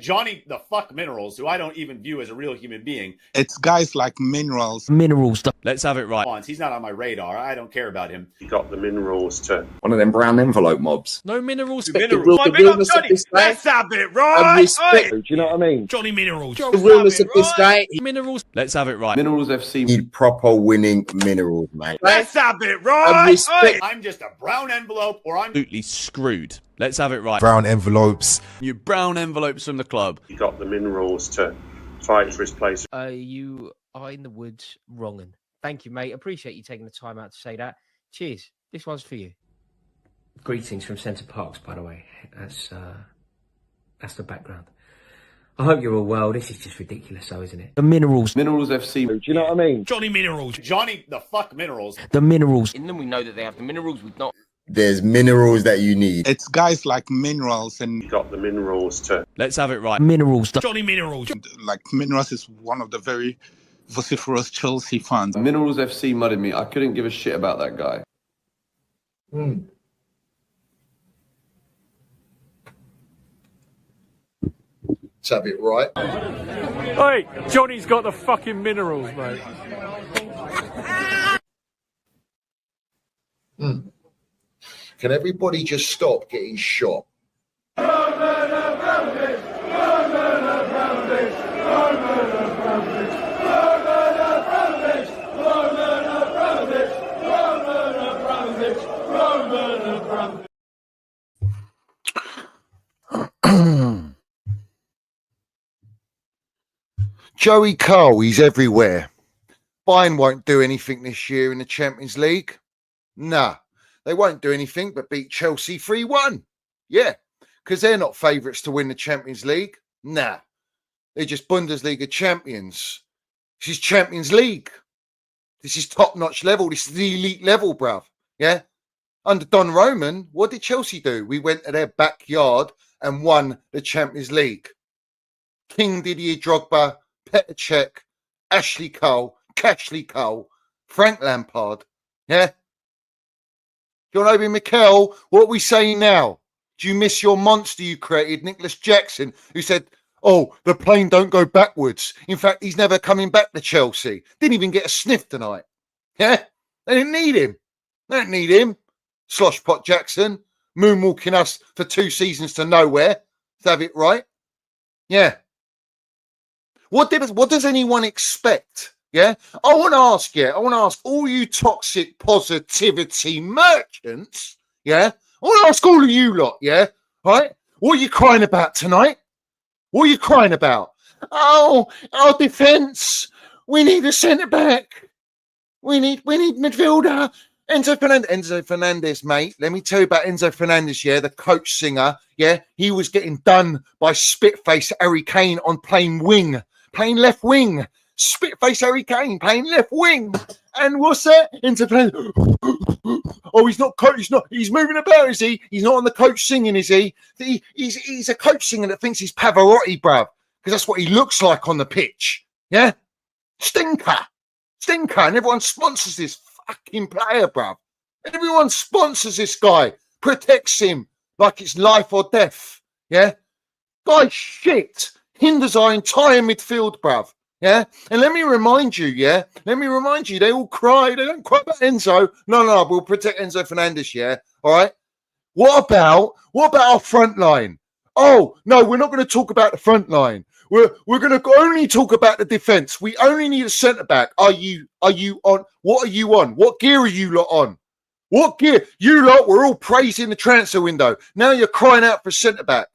Johnny the fuck Minerals, who I don't even view as a real human being. It's guys like Minerals. Let's have it right. He's not on my radar. I don't care about him. You got the Minerals to one of them brown envelope mobs. No Minerals. Minerals. Let's have it right. Respect, do you know what I mean? Johnny Minerals. The realness of this guy. Minerals. Let's have it right. Minerals FC need proper winning Minerals, mate. Let's have it right. Respect. I'm just a brown envelope, or I'm Absolutely screwed. Let's have it right. Brown envelopes. You brown envelopes from the club. You got the Minerals to fight for his place. You are in the woods wronging. Thank you, mate. Appreciate you taking the time out to say that. Cheers. This one's for you. Greetings from Centre Parks, by the way. That's the background. I hope you're all well. This is just ridiculous, though, isn't it? The Minerals. Minerals FC, do you know what I mean? Johnny Minerals. Johnny the fuck Minerals. The Minerals. In them, we know that they have the minerals. We've not. There's minerals that you need. It's guys like Minerals and You got the Minerals to Let's have it right. Minerals. Johnny Minerals. like Minerals is one of the very vociferous Chelsea fans. Minerals FC mudded me. I couldn't give a shit about that guy. Let's have it right. Hey, Johnny's got the fucking minerals, mate. Can everybody just stop getting shot? Joey Cole, he's everywhere. Bayern won't do anything this year in the Champions League. Nah, they won't do anything but beat Chelsea 3-1. Yeah, because they're not favourites to win the Champions League. Nah, they're just Bundesliga champions. This is Champions League. This is top-notch level. This is the elite level, bruv. Yeah? Under Don Roman, what did Chelsea do? We went to their backyard and won the Champions League. King Didier Drogba, Petr Cech, Ashley Cole, Cashley Cole, Frank Lampard. Yeah? John Obi Mikel, what are we saying now? Do you miss your monster you created, Nicholas Jackson, who said, oh, the plane don't go backwards. In fact, he's never coming back to Chelsea. Didn't even get a sniff tonight. Yeah? They didn't need him. They don't need him. Sloshpot Jackson, moonwalking us for 2 seasons to nowhere. Let's have it right. Yeah. What does anyone expect? Yeah, I want to ask all you toxic positivity merchants. Yeah, I want to ask all of you lot. Yeah, right. What are you crying about tonight? What are you crying about? Oh, our defence. We need a centre back. We need midfielder. Enzo Fernandez, mate. Let me tell you about Enzo Fernandez. Yeah, the coach singer. Yeah, he was getting done by spitface Harry Kane on playing wing. Playing left wing, spitface Harry Kane playing left wing, and what's that? Oh, he's not coach. He's moving about, is he? He's not on the coach singing, is he? He's a coach singer that thinks he's Pavarotti, bruv, because that's what he looks like on the pitch. Yeah, stinker, and everyone sponsors this fucking player, bruv. Everyone sponsors this guy, protects him like it's life or death. Yeah, guy shit. Hinders our entire midfield, bruv. Yeah? And let me remind you, they all cry. They don't cry about Enzo. No, we'll protect Enzo Fernandez, yeah? All right? What about our front line? Oh, no, we're not going to talk about the front line. We're going to only talk about the defence. We only need a centre-back. Are you on? What are you on? What gear are you lot on? What gear? You lot were all praising the transfer window. Now you're crying out for a centre-back.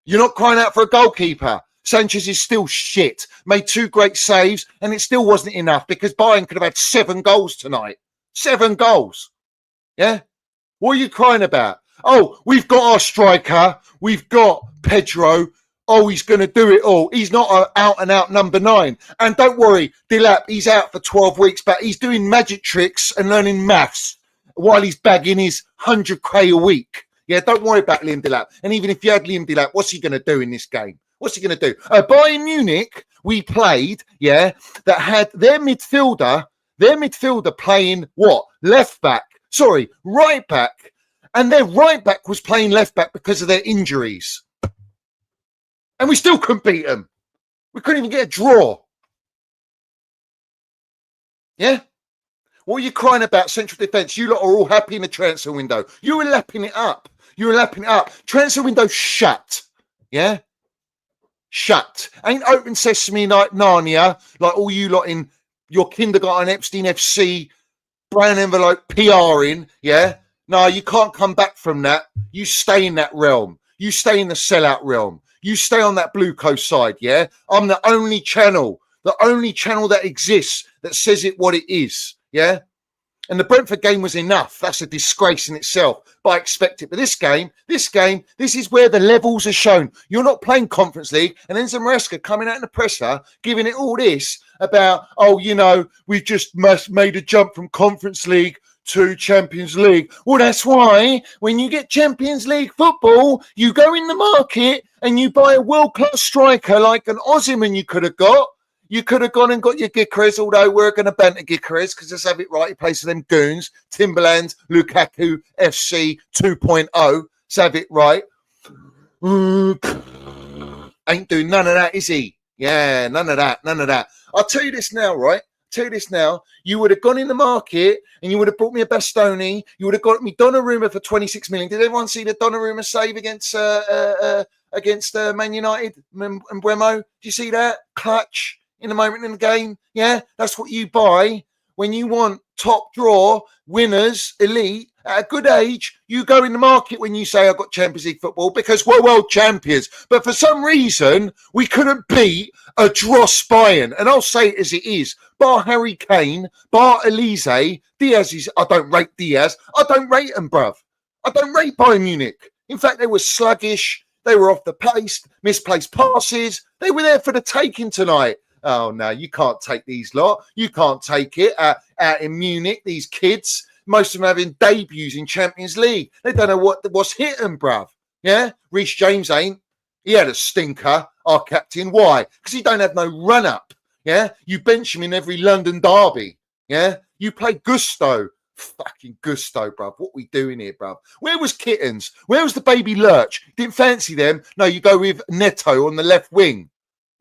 You're not crying out for a goalkeeper. Sanchez is still shit. Made 2 great saves, and it still wasn't enough because Bayern could have had 7 goals tonight. 7 goals. Yeah? What are you crying about? Oh, we've got our striker. We've got Pedro. Oh, he's going to do it all. He's not an out-and-out number 9. And don't worry, Dilap, he's out for 12 weeks, but he's doing magic tricks and learning maths while he's bagging his 100k a week. Yeah, don't worry about Liam Delap. And even if you had Liam Delap, what's he going to do in this game? What's he going to do? Bayern Munich, we played, yeah, that had their midfielder playing what? Right back. And their right back was playing left back because of their injuries. And we still couldn't beat them. We couldn't even get a draw. Yeah? What are you crying about, central defence? You lot are all happy in the transfer window. You were lapping it up. You were lapping it up. Transfer window shut. Yeah? Shut. Ain't open sesame like Narnia, like all you lot in your kindergarten Epstein FC brown envelope PRing. Yeah? No, you can't come back from that. You stay in that realm. You stay in the sellout realm. You stay on that Blue Coast side, yeah? I'm the only channel that exists that says it what it is. Yeah, and the Brentford game was enough. That's a disgrace in itself, but I expect it. But this game, this is where the levels are shown. You're not playing Conference League, and then Zamareska coming out in the presser, giving it all this about, oh, you know, we've just made a jump from Conference League to Champions League. Well, that's why when you get Champions League football, you go in the market and you buy a world-class striker like an Osimhen you could have got. You could have gone and got your Gyökeres, although we're going to banter Gyökeres because let's have it right. He plays for them goons. Timberland, Lukaku, FC 2.0. Let's have it right. Ain't doing none of that, is he? Yeah, none of that. I'll tell you this now, right? You would have gone in the market and you would have brought me a Bastoni. You would have got me Donnarumma for 26 million. Did everyone see the Donnarumma save against Man United and Bremo? Do you see that? Clutch. In the moment in the game, yeah, that's what you buy when you want top draw winners, elite at a good age. You go in the market when you say I've got Champions League football because we're world champions. But for some reason, we couldn't beat a dross Bayern, and I'll say it as it is. Bar Harry Kane, bar Elise, Diaz is. I don't rate Diaz. I don't rate them, bruv. I don't rate Bayern Munich. In fact, they were sluggish. They were off the pace, misplaced passes. They were there for the taking tonight. Oh, no, you can't take these lot. You can't take it out in Munich, these kids. Most of them having debuts in Champions League. They don't know what's hit them, bruv. Yeah? Reece James ain't. He had a stinker, our captain. Why? Because he don't have no run-up. Yeah? You bench him in every London derby. Yeah? You play Gusto. Fucking Gusto, bruv. What we doing here, bruv? Where was Kittens? Where was the baby Lurch? Didn't fancy them? No, you go with Neto on the left wing.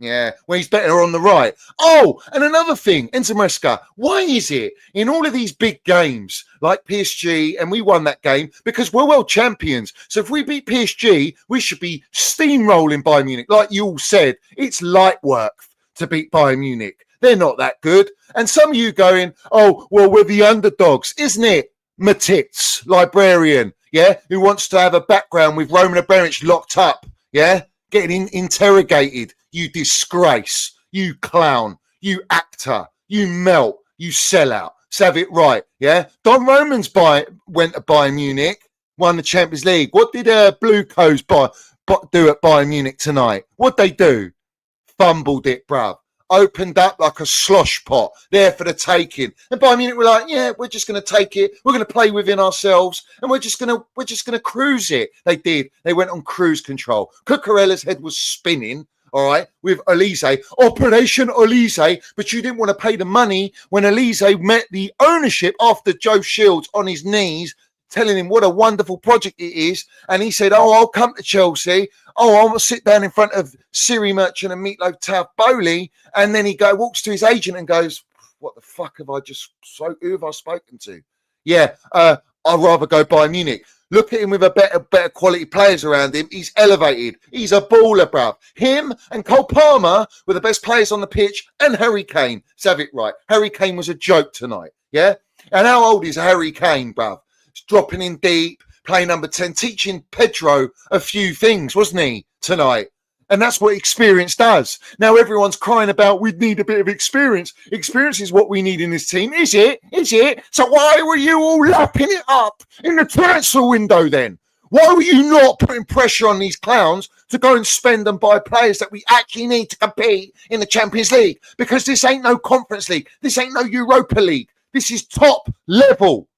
Yeah, well, he's better on the right. Oh, and another thing, Enzo Maresca, why is it in all of these big games like PSG, and we won that game because we're world champions. So if we beat PSG, we should be steamrolling Bayern Munich. Like you all said, it's light work to beat Bayern Munich. They're not that good. And some of you going, oh, well, we're the underdogs, isn't it? Matitz, librarian, yeah, who wants to have a background with Roman Abramovich locked up, yeah, getting interrogated. You disgrace, you clown, you actor, you melt, you sellout. Let's have it right, yeah? Don Romans went to Bayern Munich, won the Champions League. What did Blue Coast do at Bayern Munich tonight? What'd they do? Fumbled it, bruv. Opened up like a slosh pot, there for the taking. And Bayern Munich were like, yeah, we're just going to take it. We're going to play within ourselves, and we're just going to cruise it. They did. They went on cruise control. Cucurella's head was spinning. All right, with Elise, Operation Elise, but you didn't want to pay the money when Elise met the ownership after Joe Shields on his knees, telling him what a wonderful project it is. And he said, oh, I'll come to Chelsea. Oh, I'll sit down in front of Siri Merchant and Meatloaf Taff Bowley. And then he walks to his agent and goes, what the fuck who have I spoken to? Yeah, I'd rather go Bayern Munich. Look at him with a better quality players around him. He's elevated. He's a baller, bruv. Him and Cole Palmer were the best players on the pitch, and Harry Kane. Let's have it right. Harry Kane was a joke tonight, yeah? And how old is Harry Kane, bruv? He's dropping in deep, playing number 10, teaching Pedro a few things, wasn't he, tonight? And that's what experience does. Now everyone's crying about we need a bit of experience. Experience is what we need in this team. Is it? Is it? So why were you all lapping it up in the transfer window then? Why were you not putting pressure on these clowns to go and spend and buy players that we actually need to compete in the Champions League? Because this ain't no Conference League. This ain't no Europa League. This is top level.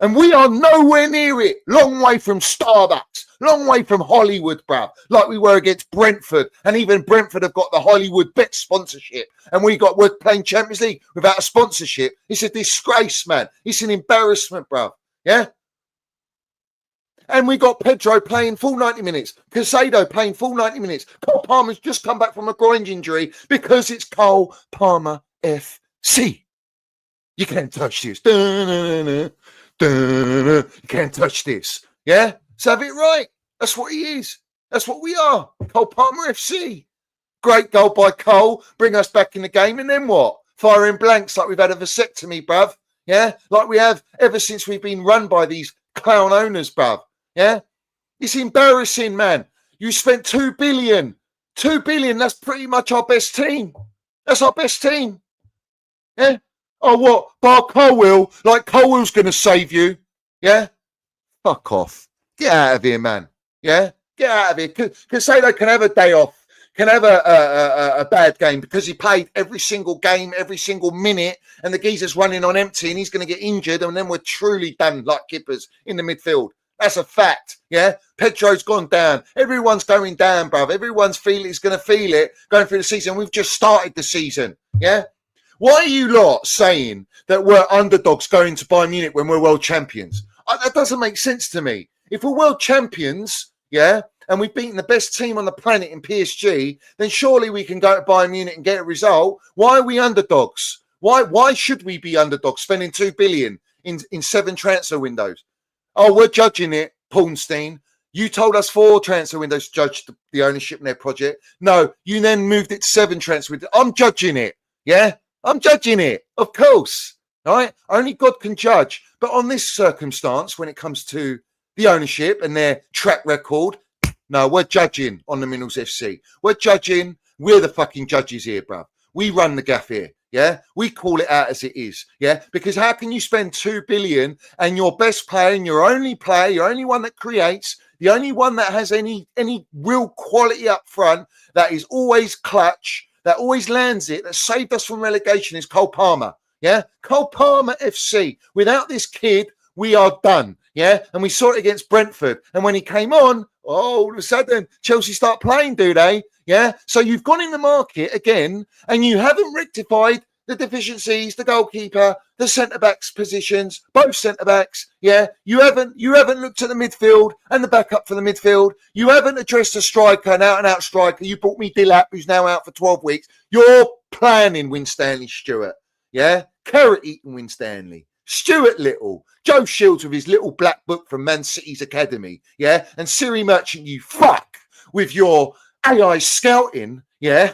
And we are nowhere near it. Long way from Starbucks. Long way from Hollywood, bruv. Like we were against Brentford. And even Brentford have got the Hollywood Bet sponsorship. And we're playing Champions League without a sponsorship. It's a disgrace, man. It's an embarrassment, bruv. Yeah? And we got Pedro playing full 90 minutes. Casado playing full 90 minutes. Cole Palmer's just come back from a groin injury because it's Cole Palmer FC. You can't touch this. You can't touch this. Yeah? Let's have it right. That's what he is. That's what we are. Cole Palmer FC. Great goal by Cole. Bring us back in the game. And then what? Firing blanks like we've had a vasectomy, bruv. Yeah? Like we have ever since we've been run by these clown owners, bruv. Yeah? It's embarrassing, man. You spent 2 billion. 2 billion. That's pretty much our best team. That's our best team. Yeah? Oh, what? Bar Colwell? Like Colwell's going to save you? Yeah? Fuck off. Get out of here, man. Yeah? Get out of here. Casado can have a day off. Can have a bad game because he played every single game, every single minute, and the geezer's running on empty and he's going to get injured, and then we're truly done like kippers in the midfield. That's a fact, yeah? Pedro's gone down. Everyone's going down, bruv. Everyone's going to feel it going through the season. We've just started the season, yeah? Why are you lot saying that we're underdogs going to Bayern Munich when we're world champions? That doesn't make sense to me. If we're world champions, yeah, and we've beaten the best team on the planet in PSG, then surely we can go to Bayern Munich and get a result. Why are we underdogs? Why should we be underdogs spending 2 billion in 7 transfer windows? Oh, we're judging it, Paulstein. You told us 4 transfer windows to judge the ownership in their project. No, you then moved it to 7 transfer windows. I'm judging it. Yeah, I'm judging it. Of course. All right. Only God can judge. But on this circumstance, when it comes to the ownership and their track record, no, we're judging on the Minerals FC. We're judging. We're the fucking judges here, bruv. We run the gaff here. Yeah, we call it out as it is. Yeah, because how can you spend 2 billion and your best player and your only player, your only one that creates, the only one that has any real quality up front, that is always clutch, that always lands it, that saved us from relegation is Cole Palmer. Yeah, Cole Palmer FC. Without this kid, we are done. Yeah, and we saw it against Brentford. And when he came on, all of a sudden, Chelsea start playing, do they? Yeah, so you've gone in the market again and you haven't rectified the deficiencies, the goalkeeper, the centre-backs positions, both centre-backs. Yeah, you haven't looked at the midfield and the backup for the midfield. You haven't addressed a striker, an out-and-out striker. You brought me Dilap, who's now out for 12 weeks. You're planning Winstanley Stewart. Yeah, carrot-eating Winstanley. Stuart Little, Joe Shields with his little black book from Man City's academy, yeah, and Siri Merchant, you fuck, with your AI scouting, yeah,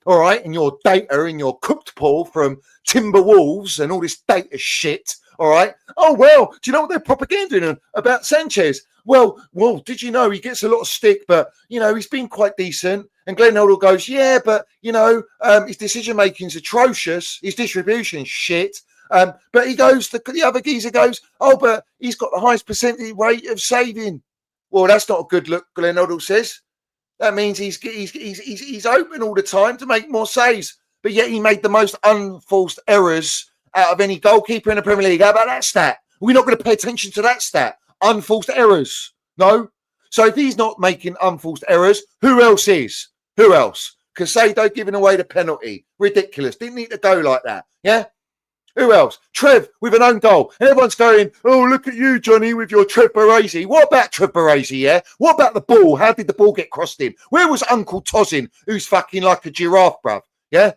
all right, and your data and your cooked pool from Timberwolves and all this data shit, all right. Oh, well, do you know what they're propaganding about Sanchez? Well, did you know he gets a lot of stick, but, you know, he's been quite decent. And Glenn Hoddle goes, yeah, but, you know, his decision-making's atrocious, his distribution's shit. But he goes, the other geezer goes, oh, but he's got the highest percentage rate of saving. Well, that's not a good look, Glenn Hoddle says. That means he's open all the time to make more saves. But yet he made the most unforced errors out of any goalkeeper in the Premier League. How about that stat? We're not going to pay attention to that stat. Unforced errors. No. So if he's not making unforced errors, who else is? Who else? Casado giving away the penalty. Ridiculous. Didn't need to go like that. Yeah? Who else? Trev with an own goal. And everyone's going, oh, look at you, Johnny, with your Trev Baresi. What about Trev Baresi, yeah? What about the ball? How did the ball get crossed in? Where was Uncle Tosin, who's fucking like a giraffe, bruv? Yeah?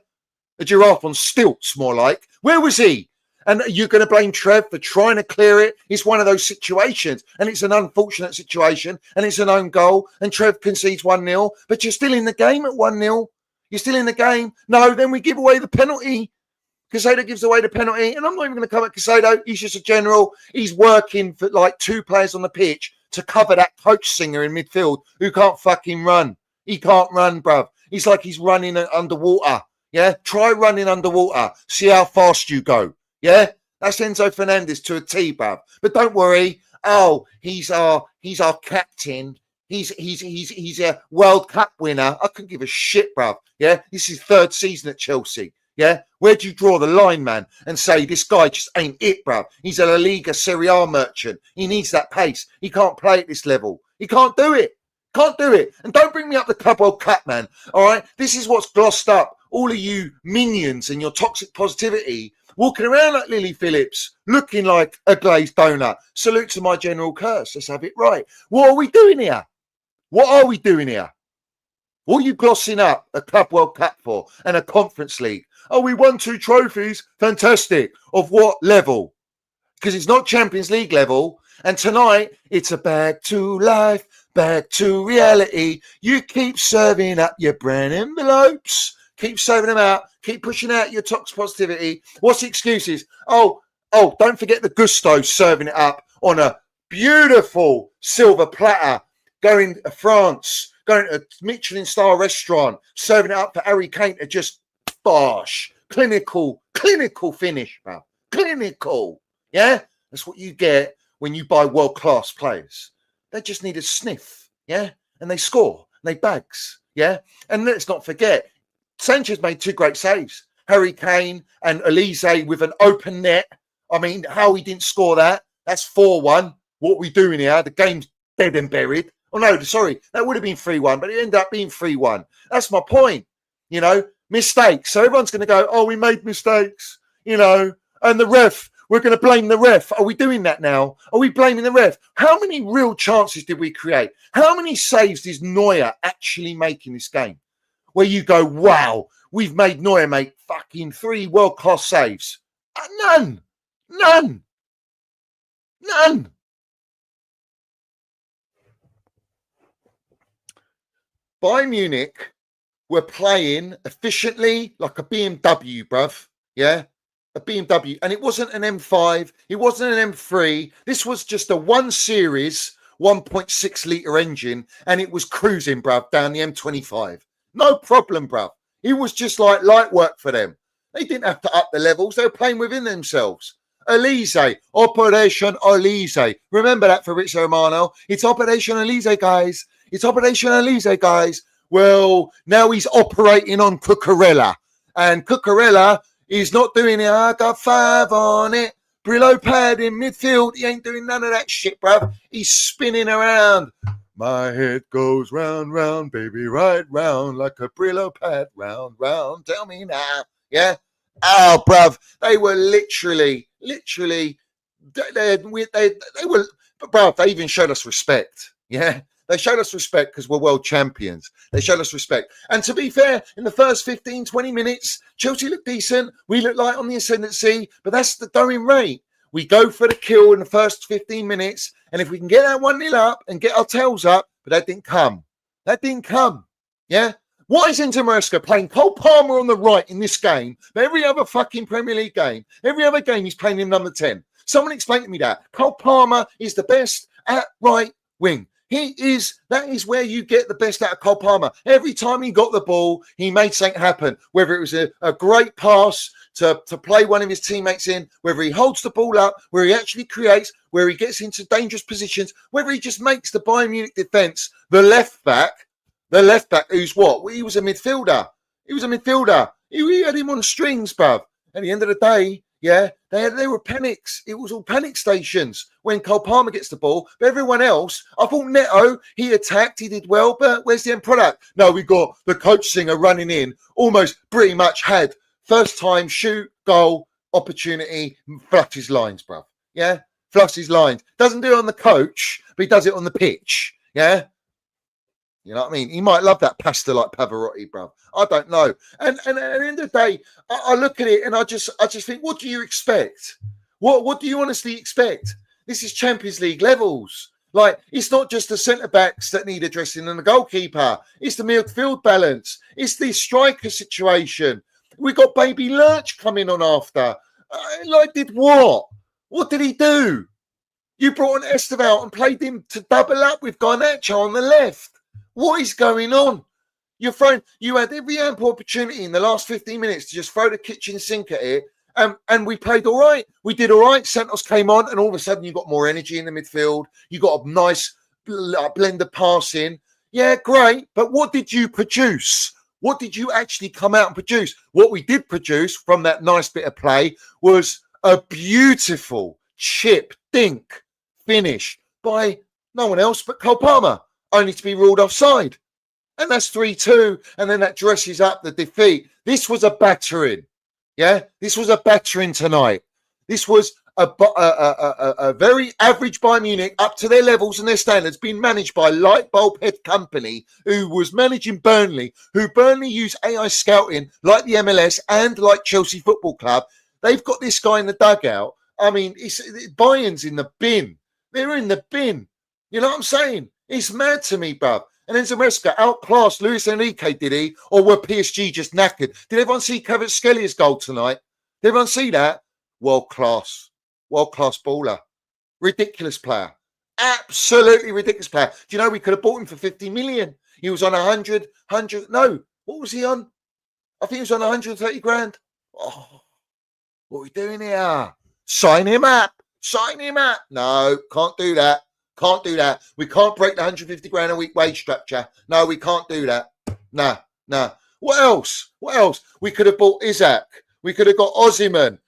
A giraffe on stilts, more like. Where was he? And you're going to blame Trev for trying to clear it? It's one of those situations. And it's an unfortunate situation. And it's an own goal. And Trev concedes 1-0. But you're still in the game at 1-0. You're still in the game. No, then we give away the penalty. Casado gives away the penalty, and I'm not even going to come at Casado. He's just a general. He's working for like 2 players on the pitch to cover that coach singer in midfield who can't fucking run. He can't run, bruv. He's like he's running underwater. Yeah, try running underwater. See how fast you go. Yeah, that's Enzo Fernandez to a T, bruv. But don't worry. Oh, he's our captain. He's a World Cup winner. I couldn't give a shit, bruv. Yeah, this is 3rd season at Chelsea. Yeah, where do you draw the line, man, and say this guy just ain't it, bruv? He's a La Liga Serie A merchant. He needs that pace. He can't play at this level. He can't do it. Can't do it. And don't bring me up the Club World Cup, man. All right, this is what's glossed up. All of you minions and your toxic positivity walking around like Lily Phillips, looking like a glazed donut. Salute to my General Curse. Let's have it right. What are we doing here? What are we doing here? What are you glossing up a Club World Cup for and a Conference League? Oh, we won 2 trophies. Fantastic. Of what level? Because it's not Champions League level. And tonight, it's a back to life, back to reality. You keep serving up your brand envelopes. Keep serving them out. Keep pushing out your toxic positivity. What's the excuses? Oh, don't forget the Gusto serving it up on a beautiful silver platter. Going to France, going to a Michelin-star restaurant, serving it up for Harry Kane to just bosh. Clinical finish, bro. Clinical. Yeah? That's what you get when you buy world-class players. They just need a sniff, yeah? And they score, and they bags, yeah? And let's not forget, Sanchez made 2 great saves. Harry Kane and Elise with an open net. I mean, how he didn't score that? That's 4-1. What are we doing here? The game's dead and buried. Oh, no, sorry. That would have been 3-1, but it ended up being 3-1. That's my point. You know, mistakes. So everyone's going to go, oh, we made mistakes, you know, and the ref, we're going to blame the ref. Are we doing that now? Are we blaming the ref? How many real chances did we create? How many saves is Neuer actually making this game? Where you go, wow, we've made Neuer make fucking 3 world-class saves. None. Bayern Munich were playing efficiently like a BMW, bruv. Yeah, a BMW. And it wasn't an M5. It wasn't an M3. This was just a 1 series, 1.6 litre engine. And it was cruising, bruv, down the M25. No problem, bruv. It was just like light work for them. They didn't have to up the levels. They were playing within themselves. Elise, Operation Elise. Remember that, Fabrizio Romano. It's Operation Elise, guys. It's Operation Elise, guys. Well, now he's operating on Cucurella. And Cucurella is not doing it. I got 5 on it. Brillo pad in midfield. He ain't doing none of that shit, bruv. He's spinning around. My head goes round, round, baby, right round like a Brillo pad. Round, round. Tell me now. Yeah? Oh, bruv. They were literally, they were, but bruv, they even showed us respect. Yeah? They showed us respect because we're world champions. They showed us respect. And to be fair, in the first 15, 20 minutes, Chelsea looked decent. We looked light on the ascendancy, but that's the going rate. We go for the kill in the first 15 minutes, and if we can get that 1-0 up and get our tails up, but that didn't come. That didn't come. Yeah? Why is Enzo Maresca playing Cole Palmer on the right in this game, but every other fucking Premier League game, every other game he's playing him number 10? Someone explain to me that. Cole Palmer is the best at right wing. That is where you get the best out of Cole Palmer. Every time he got the ball, he made something happen. Whether it was a great pass to play one of his teammates in, whether he holds the ball up, where he actually creates, where he gets into dangerous positions, whether he just makes the Bayern Munich defence, the left back who's what? Well, he was a midfielder. He had him on strings, bruv. At the end of the day, yeah, they were panics. It was all panic stations when Cole Palmer gets the ball. But everyone else, I thought Neto, he attacked, he did well, but where's the end product? No, we got the coach singer running in, almost pretty much had first time shoot, goal, opportunity, flush his lines, bruv. Yeah, flush his lines. Doesn't do it on the coach, but he does it on the pitch. Yeah. You know what I mean? He might love that pasta like Pavarotti, bro. I don't know. And at the end of the day, I look at it and I just think, what do you expect? What do you honestly expect? This is Champions League levels. Like, it's not just the centre-backs that need addressing and the goalkeeper. It's the midfield balance. It's the striker situation. We got Baby Lurch coming on after. Did what? What did he do? You brought on Esteval and played him to double up with Garnacho on the left. What is going on? You had every ample opportunity in the last 15 minutes to just throw the kitchen sink at it, and we played all right. We did all right. Santos came on, and all of a sudden you got more energy in the midfield. You got a nice blend of passing. Yeah, great. But what did you produce? What did you actually come out and produce? What we did produce from that nice bit of play was a beautiful chip dink finish by no one else but Cole Palmer, only to be ruled offside. And that's 3-2. And then that dresses up the defeat. This was a battering. Yeah, this was a battering tonight. This was a very average Bayern Munich, up to their levels and their standards, being managed by a light bulb head company who was managing Burnley, who Burnley use AI scouting like the MLS and like Chelsea Football Club. They've got this guy in the dugout. I mean, Bayern's in the bin. They're in the bin. You know what I'm saying? It's mad to me, bruv. And then Zameska outclassed Luis Enrique, did he? Or were PSG just knackered? Did everyone see Kvaratskhelia goal tonight? Did everyone see that? World class baller. Ridiculous player. Absolutely ridiculous player. Do you know we could have bought him for 50 million? He was on 100. No, what was he on? I think he was on 130 grand. Oh, what are we doing here? Sign him up. No, can't do that. We can't break the 150 grand a week wage structure. No, we can't do that. No. What else? We could have bought Isaac. We could have got Osimhen.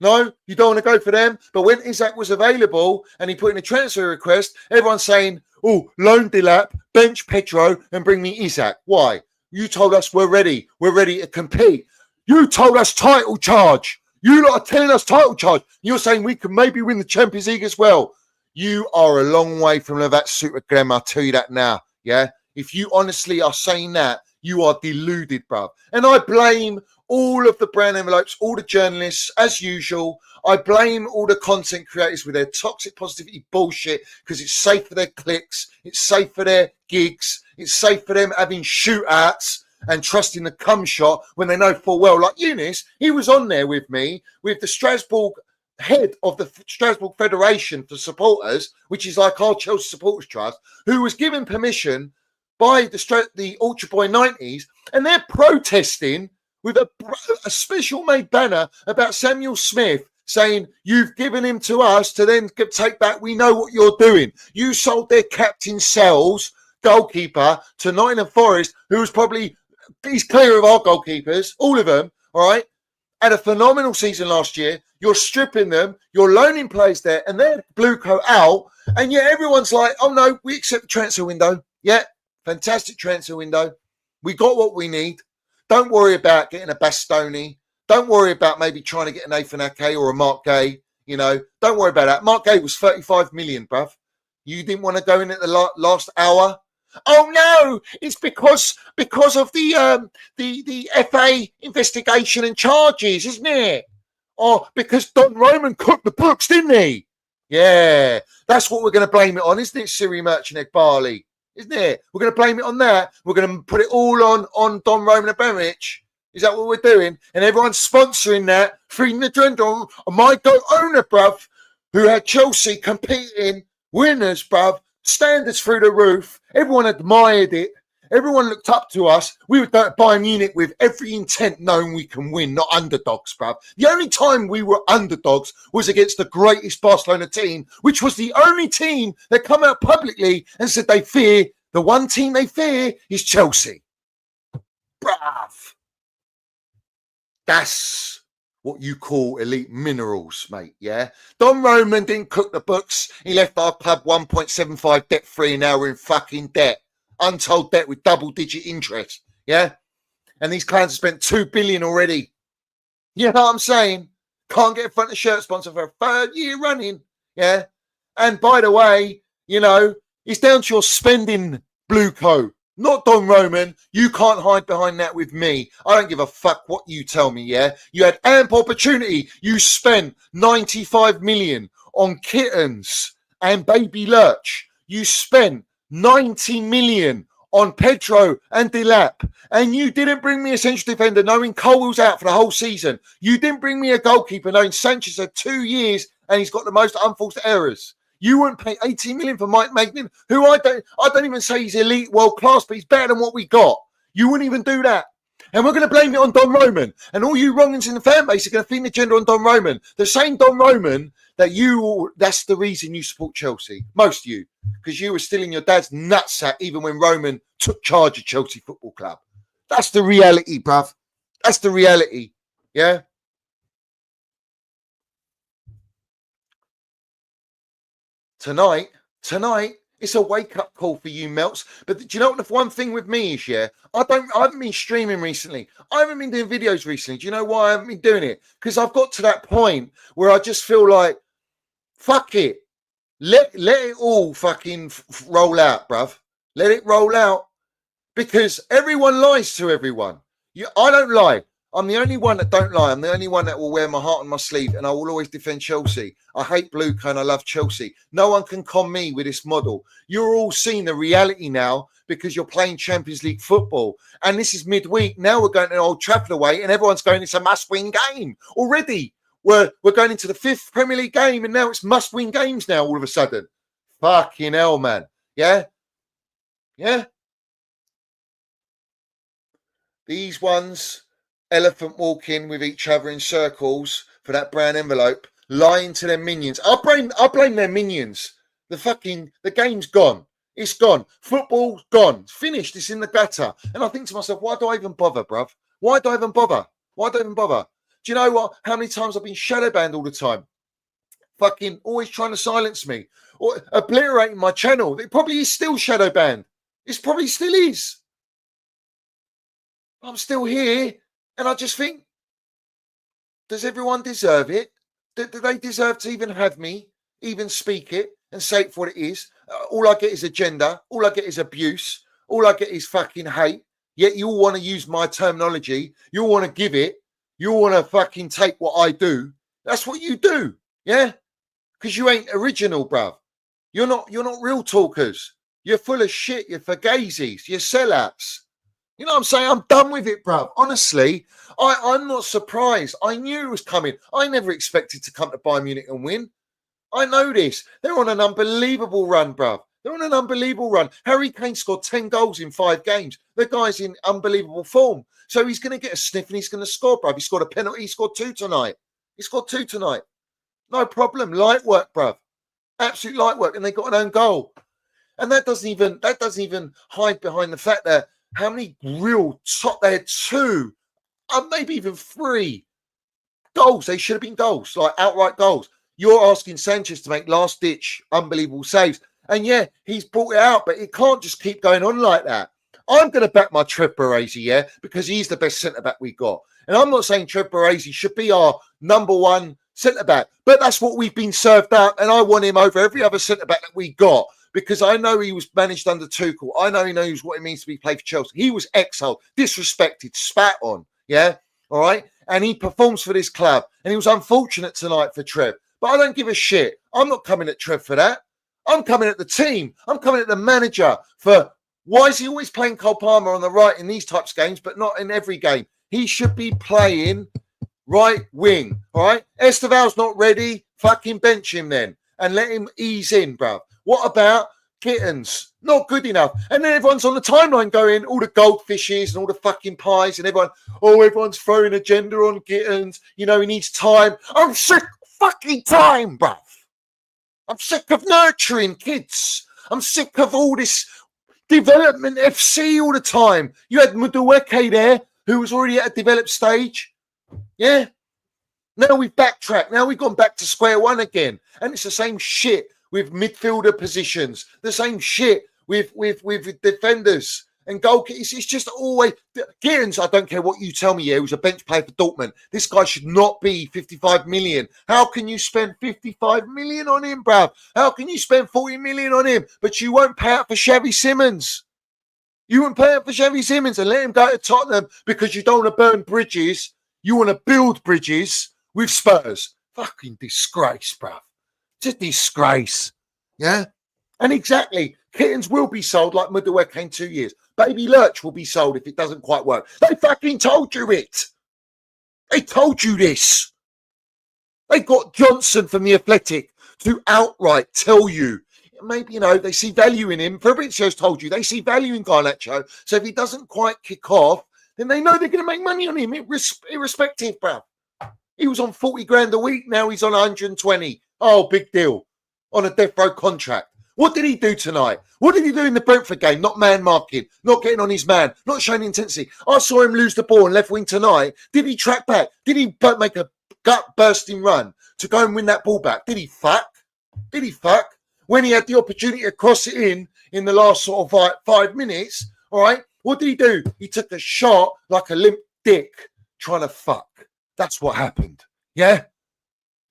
No, you don't want to go for them. But when Isaac was available and he put in a transfer request, everyone's saying, oh, loan Delap, bench Pedro and bring me Isaac. Why? You told us we're ready. We're ready to compete. You told us title charge. You lot are telling us title charge. You're saying we can maybe win the Champions League as well. You are a long way from that super gem. I'll tell you that now. Yeah. If you honestly are saying that, you are deluded, bruv. And I blame all of the brand envelopes, all the journalists, as usual. I blame all the content creators with their toxic positivity bullshit because it's safe for their clicks, it's safe for their gigs, it's safe for them having shootouts and trusting the cum shot when they know full well, like Eunice, he was on there with me, with the Strasbourg head of the Strasbourg Federation for Supporters, which is like our Chelsea Supporters Trust, who was given permission by the Ultra Boy 90s, and they're protesting with a special made banner about Samuel Smith saying, you've given him to us to then take back. We know what you're doing. You sold their captain Sells, goalkeeper, to Nottingham Forest, who was he's clear of our goalkeepers, all of them, all right? Had a phenomenal season last year. You're stripping them, you're loaning players there, and they're blue coat out, and yet everyone's like, oh no, we accept the transfer window. Yeah, fantastic transfer window. We got what we need. Don't worry about getting a Bastoni. Don't worry about maybe trying to get an Nathan Ake or a Mark Gay. You know, don't worry about that. Mark Gay was 35 million, bruv. You didn't want to go in at the last hour. Oh no, it's because of the FA investigation and charges, isn't it? Oh, because Don Roman cooked the books, didn't he? Yeah, that's what we're going to blame it on, isn't it, Siri Merchaneg Barley? Isn't it? We're going to blame it on that. We're going to put it all on Don Roman Abramovich. Is that what we're doing? And everyone's sponsoring that, feeding the agenda on my owner, bruv, who had Chelsea competing, winners, bruv, standards through the roof. Everyone admired it. Everyone looked up to us. We were Bayern Munich with every intent knowing we can win, not underdogs, bruv. The only time we were underdogs was against the greatest Barcelona team, which was the only team that come out publicly and said they fear, the one team they fear is Chelsea. Bruv. That's what you call elite minerals, mate, yeah? Don Roman didn't cook the books. He left our club 1.75 debt-free, and now we're in fucking debt. Untold debt with double-digit interest, yeah? And these clowns have spent 2 billion already. You know what I'm saying? Can't get a front of shirt sponsor for a third year running, yeah? And by the way, you know, it's down to your spending, Blue Co. Not Don Roman. You can't hide behind that with me. I don't give a fuck what you tell me, yeah? You had ample opportunity. You spent 95 million on kittens and baby Lurch. You spent 90 million on Pedro and Delap. And you didn't bring me a central defender knowing Colwell's out for the whole season. You didn't bring me a goalkeeper knowing Sanchez had 2 years and he's got the most unforced errors. You wouldn't pay 18 million for Mike Magnin, who I don't even say he's elite, world class, but he's better than what we got. You wouldn't even do that. And we're going to blame it on Don Roman. And all you wrongins in the fan base are going to feed the agenda on Don Roman. The same Don Roman that's the reason you support Chelsea. Most of you. Because you were still in your dad's nutsack even when Roman took charge of Chelsea Football Club. That's the reality, bruv. That's the reality. Yeah? Tonight, It's a wake-up call for you, Melts. But do you know what the one thing with me is, yeah? I haven't been streaming recently. I haven't been doing videos recently. Do you know why I haven't been doing it? Because I've got to that point where I just feel like, fuck it. Let it all fucking roll out, bruv. Let it roll out. Because everyone lies to everyone. I don't lie. I'm the only one that don't lie. I'm the only one that will wear my heart on my sleeve, and I will always defend Chelsea. I hate Blue and I love Chelsea. No one can con me with this model. You're all seeing the reality now because you're playing Champions League football. And this is midweek. Now we're going to Old Trafford away, and everyone's going, it's a must-win game. Already, we're going into the 5th Premier League game, and now it's must-win games now all of a sudden. Fucking hell, man. Yeah? Yeah? These ones... elephant walking with each other in circles for that brown envelope, lying to their minions. I blame their minions. The game's gone. It's gone. Football's gone. It's finished. It's in the gutter. And I think to myself, why do I even bother, bruv? Why do I even bother? Why do I even bother? Do you know what? How many times I've been shadow banned all the time? Fucking always trying to silence me or obliterating my channel. It probably is still shadow banned. It probably still is. I'm still here. And I just think, does everyone deserve it? Do they deserve to even have me, even speak it and say it for what it is? All I get is agenda. All I get is abuse. All I get is fucking hate. Yet you all want to use my terminology. You all want to give it. You all want to fucking take what I do. That's what you do. Yeah? Because you ain't original, bruv. You're not real talkers. You're full of shit. You're fagazis. You're sellouts. You know what I'm saying? I'm done with it, bruv. Honestly, I'm not surprised. I knew it was coming. I never expected to come to Bayern Munich and win. I know this. They're on an unbelievable run, bruv. They're on an unbelievable run. Harry Kane scored 10 goals in 5 games. The guy's in unbelievable form. So he's going to get a sniff and he's going to score, bruv. He scored a penalty. He scored 2 tonight. No problem. Light work, bruv. Absolute light work. And they got an own goal. And that doesn't even hide behind the fact that how many real top? They had 2, maybe even 3 goals. They should have been goals, like outright goals. You're asking Sanchez to make last-ditch, unbelievable saves. And yeah, he's brought it out, but it can't just keep going on like that. I'm going to back my Trev Baresi, yeah, because he's the best centre-back we got. And I'm not saying Trev Baresi should be our number 1 centre-back, but that's what we've been served out, and I want him over every other centre-back that we got. Because I know he was managed under Tuchel. I know he knows what it means to be played for Chelsea. He was exiled, disrespected, spat on. Yeah? All right? And he performs for this club. And he was unfortunate tonight for Trev. But I don't give a shit. I'm not coming at Trev for that. I'm coming at the team. I'm coming at the manager for why is he always playing Cole Palmer on the right in these types of games, but not in every game? He should be playing right wing. All right? Esteval's not ready. Fucking bench him then. And let him ease in, bruv. What about Gittins? Not good enough. And then everyone's on the timeline going, all the goldfishes and all the fucking pies and everyone's throwing agenda on Gittins. You know, he needs time. I'm sick of fucking time, bruv. I'm sick of nurturing kids. I'm sick of all this development FC all the time. You had Madueke there, who was already at a developed stage. Yeah? Now we've backtracked. Now we've gone back to square one again. And it's the same shit with midfielder positions, the same shit with defenders and goalkeepers. It's just always Gittins. I don't care what you tell me. Yeah, he was a bench player for Dortmund. This guy should not be 55 million. How can you spend 55 million on him, bruv? How can you spend 40 million on him, but you won't pay out for Xavi Simons? You won't pay out for Xavi Simons and let him go to Tottenham because you don't want to burn bridges. You want to build bridges with Spurs. Fucking disgrace, bruv. It's a disgrace. Yeah? And exactly, Gittins will be sold like Madueke in 2 years. Baby Lurch will be sold if it doesn't quite work. They fucking told you it. They told you this. They got Johnson from The Athletic to outright tell you. Maybe, you know, they see value in him. Fabrizio's told you they see value in Garnacho. So if he doesn't quite kick off, then they know they're going to make money on him, irrespective, bruv. He was on 40 grand a week. Now he's on 120. Oh, big deal. On a death row contract. What did he do tonight? What did he do in the Brentford game? Not man marking, not getting on his man, not showing intensity. I saw him lose the ball on left wing tonight. Did he track back? Did he make a gut bursting run to go and win that ball back? Did he fuck? when he had the opportunity to cross it in the last sort of like 5 minutes, all right, what did he do? He took a shot like a limp dick trying to fuck. That's what happened. Yeah?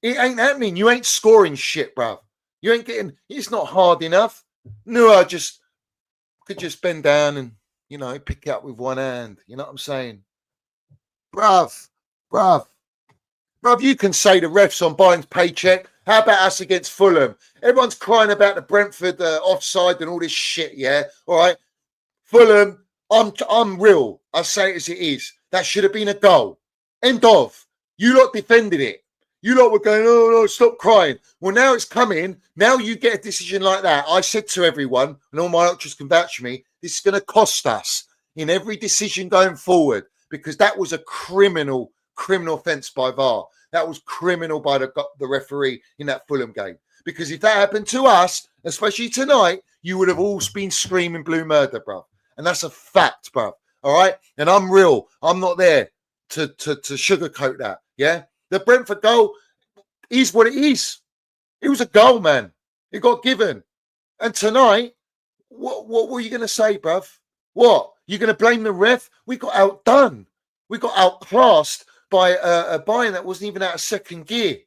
It ain't happening. You ain't scoring shit, bruv. You ain't getting, it's not hard enough. No, I could just bend down and, you know, pick it up with one hand. You know what I'm saying? Bruv, you can say the refs on Bayern's paycheck. How about us against Fulham? Everyone's crying about the Brentford offside and all this shit, yeah? All right? Fulham, I'm real. I say it as it is. That should have been a goal. End of. You lot defended it. You lot were going, oh, no, stop crying. Well, now it's coming. Now you get a decision like that. I said to everyone, and all my ultras can vouch for me, this is going to cost us in every decision going forward, because that was a criminal offence by VAR. That was criminal by the referee in that Fulham game. Because if that happened to us, especially tonight, you would have all been screaming blue murder, bro. And that's a fact, bro. All right? And I'm real. I'm not there to sugarcoat that, yeah? The Brentford goal is what it is. It was a goal, man. It got given. And tonight, what were you going to say, bruv? What? You're going to blame the ref? We got outdone. We got outclassed by a Bayern that wasn't even out of second gear.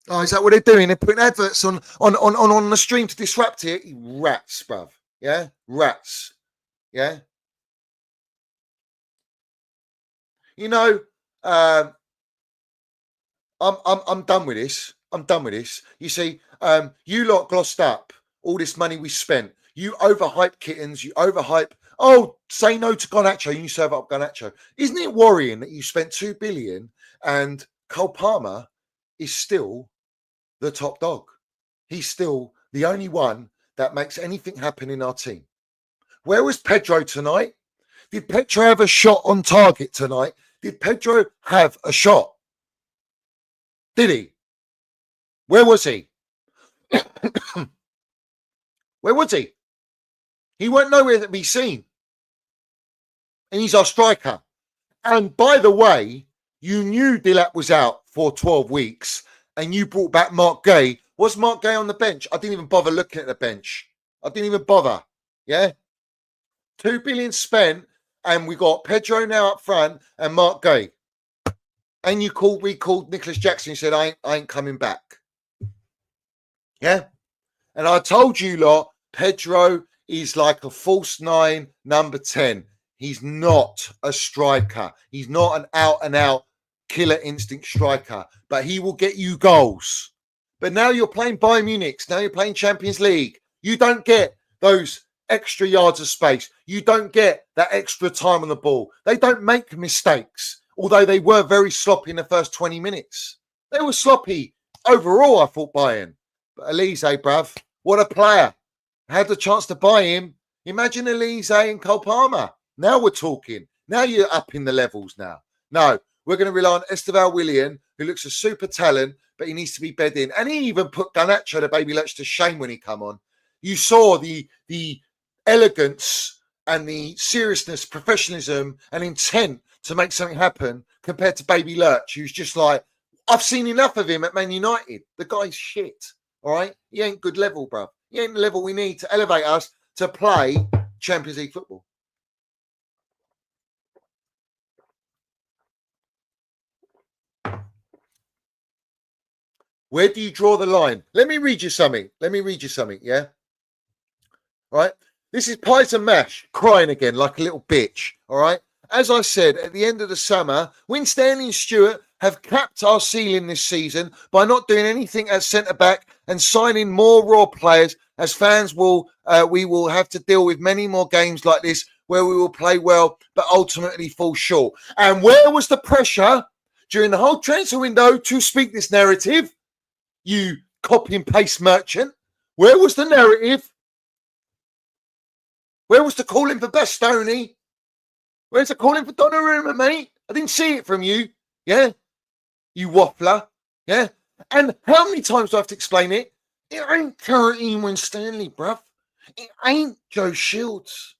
Oh, is that what they're doing? They're putting adverts on the stream to disrupt it. Rats, bruv. Yeah? Rats. Yeah? You know, I'm done with this. I'm done with this. You see, you lot glossed up all this money we spent. You overhype kittens. You overhype. Oh, say no to Garnacho. You serve up Garnacho. Isn't it worrying that you spent $2 billion and Cole Palmer is still the top dog? He's still the only one that makes anything happen in our team. Where was Pedro tonight? Did Pedro have a shot on target tonight? Did Pedro have a shot? Did he? Where was he? Where was he? He weren't nowhere to be seen. And he's our striker. And by the way, you knew Dilap was out for 12 weeks and you brought back Mark Gay. Was Mark Gay on the bench? I didn't even bother looking at the bench. I didn't even bother. Yeah? $2 billion spent, and we got Pedro now up front and Mark Gay. And we called Nicholas Jackson and said, I ain't coming back. Yeah? And I told you lot, Pedro is like a false 9, number 10. He's not a striker. He's not an out-and-out killer instinct striker. But he will get you goals. But now you're playing Bayern Munich. Now you're playing Champions League. You don't get those extra yards of space. You don't get that extra time on the ball. They don't make mistakes, although they were very sloppy in the first 20 minutes. They were sloppy overall, I thought, Bayern. But Elise, bruv, what a player. I had the chance to buy him. Imagine Elise and Cole Palmer. Now we're talking. Now you're up in the levels now. No, we're going to rely on Esteval Willian, who looks a super talent, but he needs to be bed in. And he even put Garnacho, the baby lurch, to shame when he come on. You saw the elegance and the seriousness, professionalism and intent to make something happen compared to Baby Lurch, who's just like, I've seen enough of him at Man United. The guy's shit, all right? He ain't good level, bro. He ain't the level we need to elevate us to play Champions League football. Where do you draw the line? Let me read you something. Yeah? All right? This is Pies and Mash crying again like a little bitch, all right? As I said, at the end of the summer, Win Stanley and Stewart have capped our ceiling this season by not doing anything at centre-back and signing more raw players. As fans we will have to deal with many more games like this where we will play well but ultimately fall short. And where was the pressure during the whole transfer window to speak this narrative? You copy and paste merchant. Where was the narrative? Where was the calling for Bastoni? Where's the calling for Donnarumma, mate? I didn't see it from you. Yeah? You waffler. Yeah? And how many times do I have to explain it? It ain't Curtin Winstanley, bruv. It ain't Joe Shields.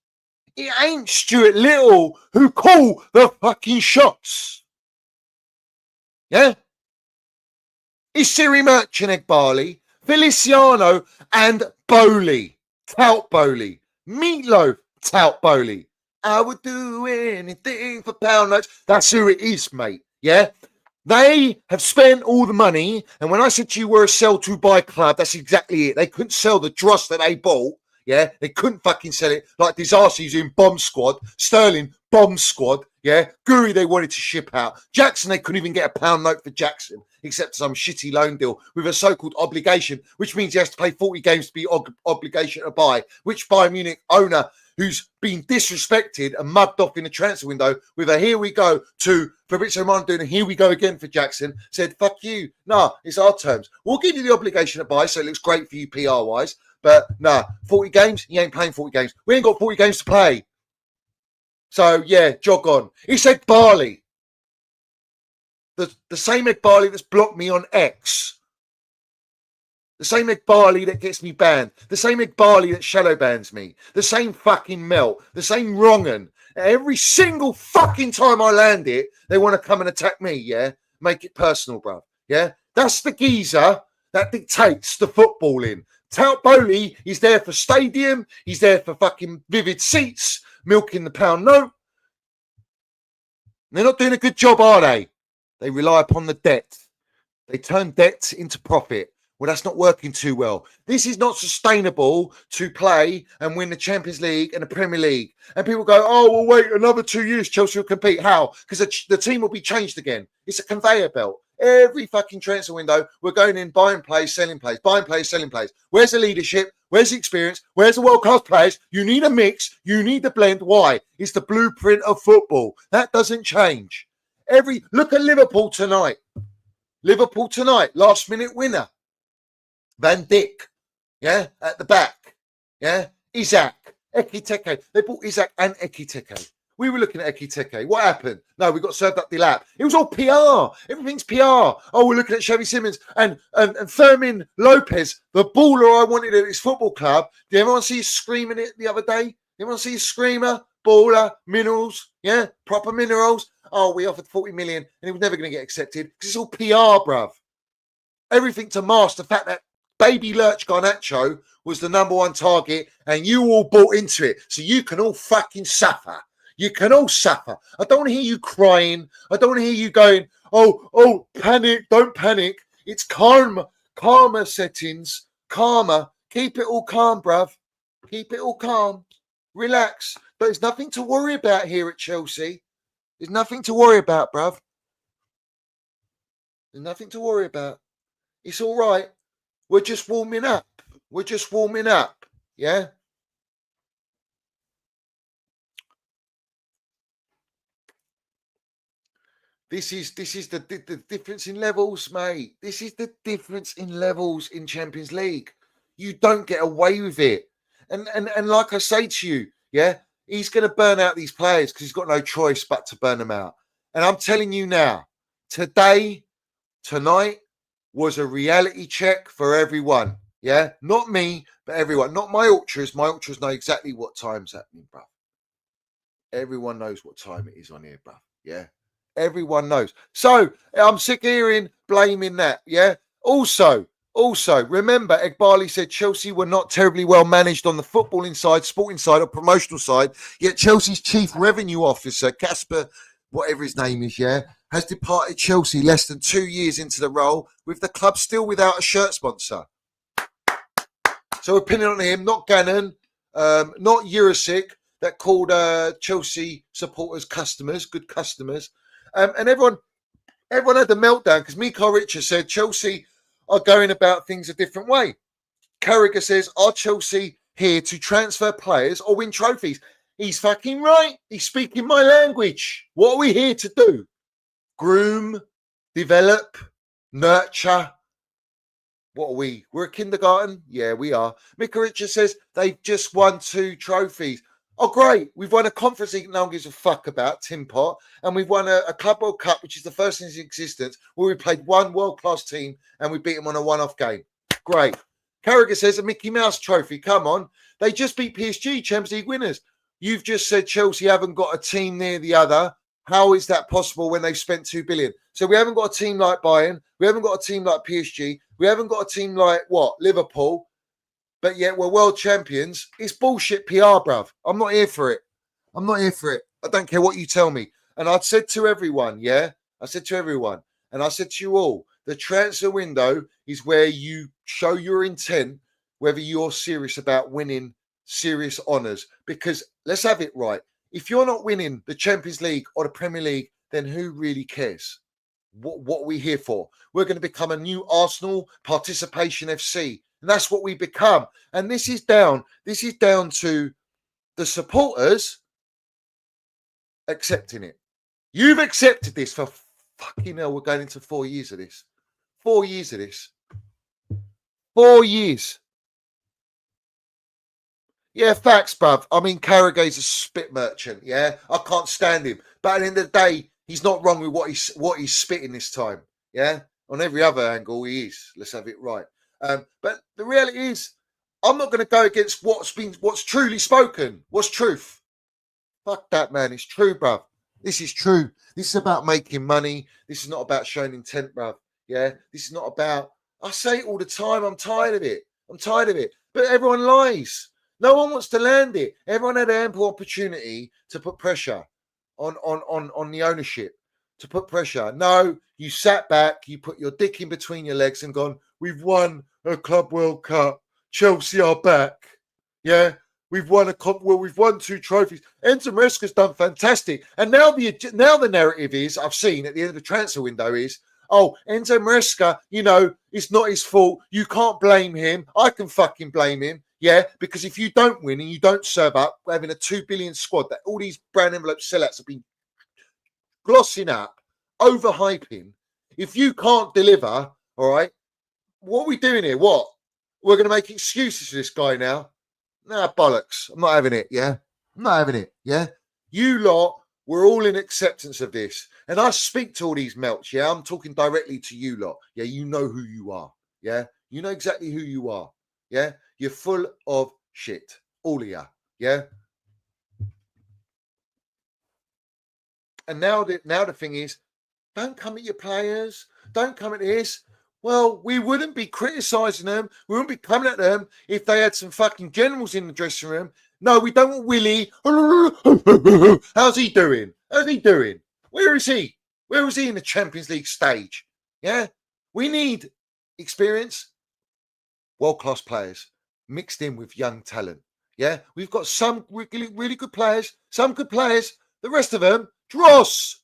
It ain't Stuart Little who call the fucking shots. Yeah? is Siri Merchant Barley, Feliciano, and Bowley. Tout Bowley. Meatloaf, Tout Bowley. I would do anything for pound notes. That's who it is, mate. Yeah? They have spent all the money, and when I said to you we're a sell to buy club, that's exactly it. They couldn't sell the dross that they bought. Yeah, they couldn't fucking sell it. Like Disaster's in Bomb Squad, Sterling, Bomb Squad. Yeah, Guri they wanted to ship out. Jackson, they couldn't even get a pound note for Jackson, except some shitty loan deal with a so-called obligation, which means he has to play 40 games to be obligation to buy, which Bayern Munich owner, who's been disrespected and mugged off in the transfer window with a here we go to Fabrizio Romano doing a here we go again for Jackson, said, fuck you. Nah, it's our terms. We'll give you the obligation to buy, so it looks great for you PR-wise. But nah, 40 games, he ain't playing 40 games. We ain't got 40 games to play. So, yeah, jog on. It's Egg Barley. The same Egg Barley that's blocked me on X. The same Egg Barley that gets me banned. The same Egg Barley that shadow bans me. The same fucking melt. The same wrong'un. Every single fucking time I land it, they want to come and attack me, yeah? Make it personal, bruv. Yeah? That's the geezer that dictates the footballing. Tout Bowley, he's there for stadium. He's there for fucking vivid seats, milking the pound note. They're not doing a good job, are they? They rely upon the debt. They turn debt into profit. Well, that's not working too well. This is not sustainable to play and win the Champions League and the Premier League. And people go, oh, well, wait, another 2 years, Chelsea will compete. How? Because the team will be changed again. It's a conveyor belt. Every fucking transfer window, we're going in, buying players, selling players, buying players, selling players. Where's the leadership? Where's the experience? Where's the world-class players? You need a mix. You need the blend. Why? It's the blueprint of football. That doesn't change. Look at Liverpool tonight. Liverpool tonight, last-minute winner. Van Dijk, yeah, at the back, yeah, Isaac, Ekitike. They bought Isaac and Ekitike. We were looking at Ekitike. What happened? No, we got served up the lap. It was all PR. Everything's PR. Oh, we're looking at Xavi Simons and Fermin Lopez, the baller I wanted at his football club. Did everyone see his screaming it the other day? Did everyone see his screamer? Baller, minerals, yeah, proper minerals. Oh, we offered 40 million and it was never going to get accepted because it's all PR, bruv. Everything to mask the fact that Baby Lurch Garnacho was the number one target and you all bought into it. So you can all fucking suffer. You can all suffer. I don't want to hear you crying. I don't want to hear you going, oh, panic. Don't panic. It's karma settings. Karma. Keep it all calm, bruv. Keep it all calm. Relax. But there's nothing to worry about here at Chelsea. There's nothing to worry about, bruv. There's nothing to worry about. It's all right. We're just warming up. We're just warming up. Yeah? This is the difference in levels, mate. This is the difference in levels in Champions League. You don't get away with it. And like I say to you, yeah, he's going to burn out these players because he's got no choice but to burn them out. And I'm telling you now, tonight was a reality check for everyone. Yeah, not me, but everyone. Not my ultras. My ultras know exactly what time's happening, bruv. Everyone knows what time it is on here, bruv. Yeah. Everyone knows. So I'm sick of hearing blaming that. Yeah. Also, remember, Egbali said Chelsea were not terribly well managed on the footballing side, sporting side, or promotional side. Yet Chelsea's chief revenue officer, Casper, whatever his name is, yeah, has departed Chelsea less than 2 years into the role, with the club still without a shirt sponsor. So we're pinning on him, not Gannon, not Jurisic, that called Chelsea supporters customers, good customers. And everyone had the meltdown because Miko Richer said Chelsea are going about things a different way. Carragher says, are Chelsea here to transfer players or win trophies? He's fucking right. He's speaking my language. What are we here to do? Groom, develop, nurture. What are we? We're a kindergarten? Yeah, we are. Miko Richer says they've just won 2 trophies. Oh, great. We've won a Conference League no one gives a fuck about, Tim Pot. And we've won a Club World Cup, which is the first in its existence, where we played one world-class team and we beat them on a one-off game. Great. Carragher says a Mickey Mouse trophy. Come on. They just beat PSG, Champions League winners. You've just said Chelsea haven't got a team near the other. How is that possible when they've spent 2 billion? So we haven't got a team like Bayern. We haven't got a team like PSG. We haven't got a team like Liverpool. But yet we're world champions. It's bullshit PR, bruv. I'm not here for it. I'm not here for it. I don't care what you tell me. And I said to everyone, I said to everyone, and I said to you all, the transfer window is where you show your intent, whether you're serious about winning serious honours. Because let's have it right. If you're not winning the Champions League or the Premier League, then who really cares? What are we here for? We're going to become a new Arsenal Participation FC. And that's what we become. And this is down to the supporters accepting it. You've accepted this for fucking hell. We're going into 4 years of this. 4 years of this. 4 years. Yeah, facts, bruv. I mean, Carragher's a spit merchant, yeah? I can't stand him. But at the end of the day, he's not wrong with what he's spitting this time, yeah? On every other angle, he is. Let's have it right. But the reality is, I'm not going to go against what's truly spoken. What's truth? Fuck that, man. It's true, bruv. This is true. This is about making money. This is not about showing intent, bruv. Yeah? This is not about... I say it all the time. I'm tired of it. I'm tired of it. But everyone lies. No one wants to land it. Everyone had ample opportunity to put pressure on the ownership, to put pressure. No, you sat back, you put your dick in between your legs and gone, we've won a Club World Cup. Chelsea are back. Yeah, we've won we've won 2 trophies. Enzo Maresca's done fantastic. And now the narrative is, I've seen at the end of the transfer window is, oh, Enzo Maresca, it's not his fault. You can't blame him. I can fucking blame him. Yeah, because if you don't win and you don't serve up, having a 2 billion squad that all these brand envelope sellouts have been glossing up, overhyping, if you can't deliver, all right, what are we doing here? What? We're going to make excuses for this guy now? Nah, bollocks. I'm not having it, yeah? I'm not having it, yeah? You lot, we're all in acceptance of this. And I speak to all these melts, yeah? I'm talking directly to you lot. Yeah, you know who you are, yeah? You know exactly who you are, yeah? You're full of shit. All of you. Yeah? And now the thing is, don't come at your players. Don't come at this. Well, we wouldn't be criticising them. We wouldn't be coming at them if they had some fucking generals in the dressing room. No, we don't want Willie. How's he doing? How's he doing? Where is he? Where was he in the Champions League stage? Yeah? We need experience. World-class players. Mixed in with young talent. Yeah, we've got some really good players, some good players. The rest of them, dross.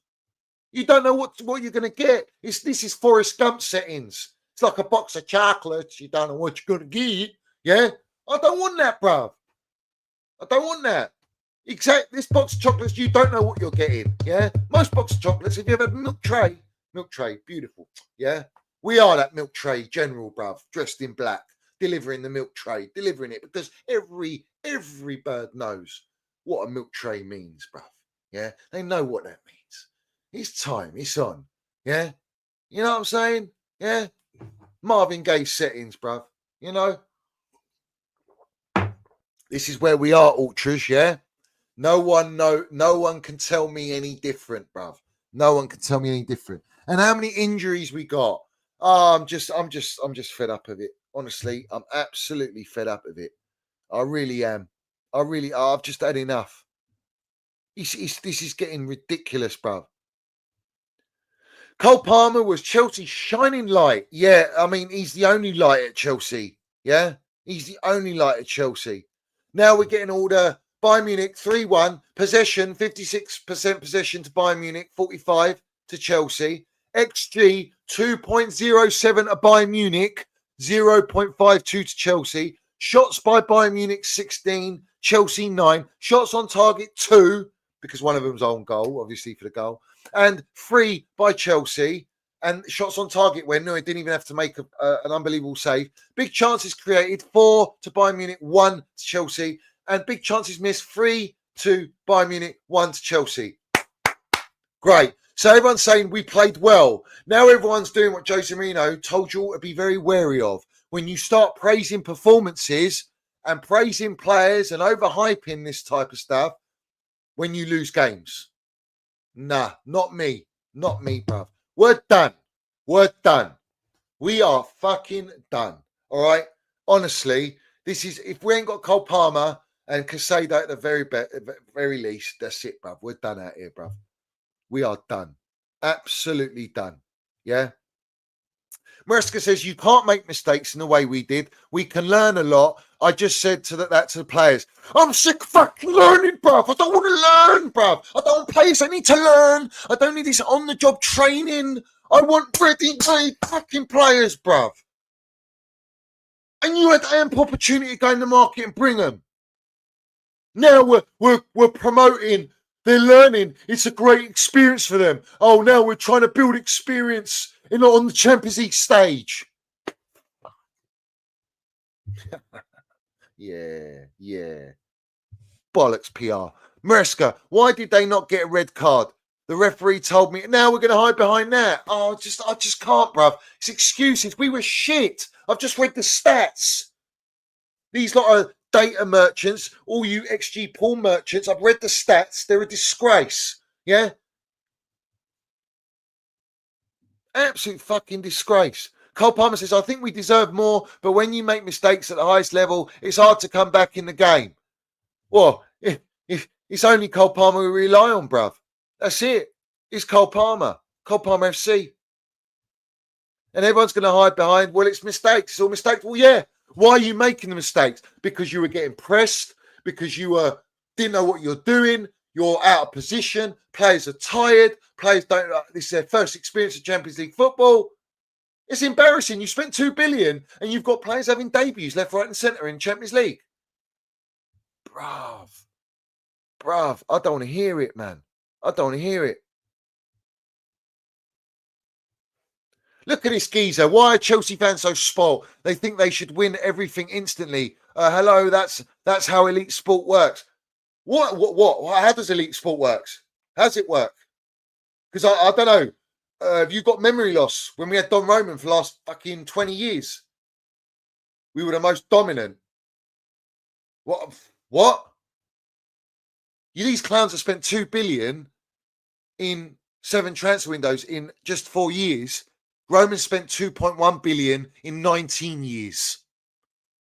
You don't know what you're going to get. This is Forrest Gump settings. It's like a box of chocolates. You don't know what you're going to get. Yeah, I don't want that, bruv. I don't want that. This box of chocolates, you don't know what you're getting. Yeah, most box of chocolates, if you have a milk tray, beautiful. Yeah, we are that milk tray general, bruv, dressed in black. Delivering the milk tray, delivering it, because every bird knows what a milk tray means, bruv. Yeah, they know what that means. It's time, it's on. Yeah, you know what I'm saying? Yeah, Marvin Gaye settings, bruv. You know, this is where we are, ultras. Yeah, no one can tell me any different, bruv. No one can tell me any different. And how many injuries we got? Oh, I'm just fed up of it. Honestly, I'm absolutely fed up of it. I really am. I've just had enough. This is getting ridiculous, bro. Cole Palmer was Chelsea's shining light. Yeah, I mean, he's the only light at Chelsea. Yeah, he's the only light at Chelsea. Now we're getting all the Bayern Munich 3-1 possession, 56% possession to Bayern Munich, 45 to Chelsea. XG 2.07 at Bayern Munich. 0.52 to Chelsea. Shots by Bayern Munich 16, Chelsea 9. Shots on target 2, because one of them's own goal, obviously for the goal. And 3 by Chelsea. And shots on target when no, it didn't even have to make an unbelievable save. Big chances created 4 to Bayern Munich, 1 to Chelsea. And big chances missed 3 to Bayern Munich, 1 to Chelsea. Great. So everyone's saying we played well. Now everyone's doing what Jose Mourinho told you all to be very wary of. When you start praising performances and praising players and overhyping this type of stuff, when you lose games. Nah, not me. Not me, bruv. We're done. We're done. We are fucking done. All right? Honestly, this is, if we ain't got Cole Palmer and Casado at the very least, that's it, bruv. We're done out here, bruv. We are done. Absolutely done. Yeah? Maresca says, you can't make mistakes in the way we did. We can learn a lot. I just said that to the players. I'm sick of fucking learning, bruv. I don't want to learn, bruv. I don't want players. I need to learn. I don't need this on-the-job training. I want ready-made fucking players, bruv. And you had ample opportunity to go in the market and bring them. Now we're promoting. They're learning. It's a great experience for them. Oh, now we're trying to build experience on the Champions League stage. Yeah. Bollocks PR. Maresca, why did they not get a red card? The referee told me, now we're going to hide behind that. Oh, I just can't, bruv. It's excuses. We were shit. I've just read the stats. These lot are data merchants, all you XG pool merchants. I've read the stats. They're a disgrace. Yeah? Absolute fucking disgrace. Cole Palmer says, I think we deserve more, but when you make mistakes at the highest level, it's hard to come back in the game. Well, if it's only Cole Palmer we rely on, bruv. That's it. It's Cole Palmer. Cole Palmer FC. And everyone's going to hide behind, well, it's mistakes. It's all mistakes. Well, yeah. Why are you making the mistakes? Because you were getting pressed, because you didn't know what you're doing, you're out of position, players are tired, players don't, this is their first experience of Champions League football. It's embarrassing. You spent $2 billion and you've got players having debuts left, right and centre in Champions League. Bruv, I don't want to hear it, man. I don't want to hear it. Look at this geezer. Why are Chelsea fans so spoiled? They think they should win everything instantly. Hello, that's how elite sport works. What? How does elite sport works? How does it work? Because I don't know. Have you got memory loss? When we had Don Roman for the last fucking 20 years, we were the most dominant. What? These clowns have spent $2 billion in 7 transfer windows in just 4 years. Roman spent 2.1 billion in 19 years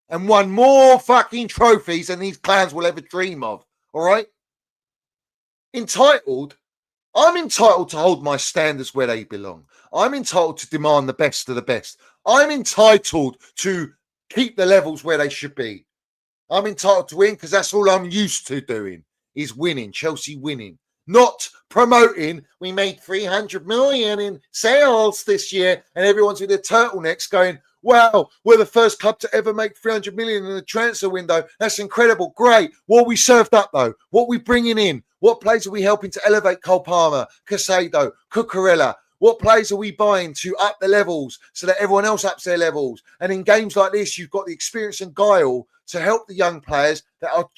and won more fucking trophies than these clowns will ever dream of. All right? Entitled. I'm entitled to hold my standards where they belong. I'm entitled to demand the best of the best. I'm entitled to keep the levels where they should be. I'm entitled to win because that's all I'm used to doing is winning, Chelsea winning. Not promoting, we made 300 million in sales this year, and everyone's with their turtlenecks going, wow, we're the first club to ever make 300 million in the transfer window. That's incredible. Great. What we served up, though? What we bringing in? What players are we helping to elevate Cole Palmer, Casado, Cucurella? What players are we buying to up the levels so that everyone else ups their levels? And in games like this, you've got the experience and guile to help the young players that are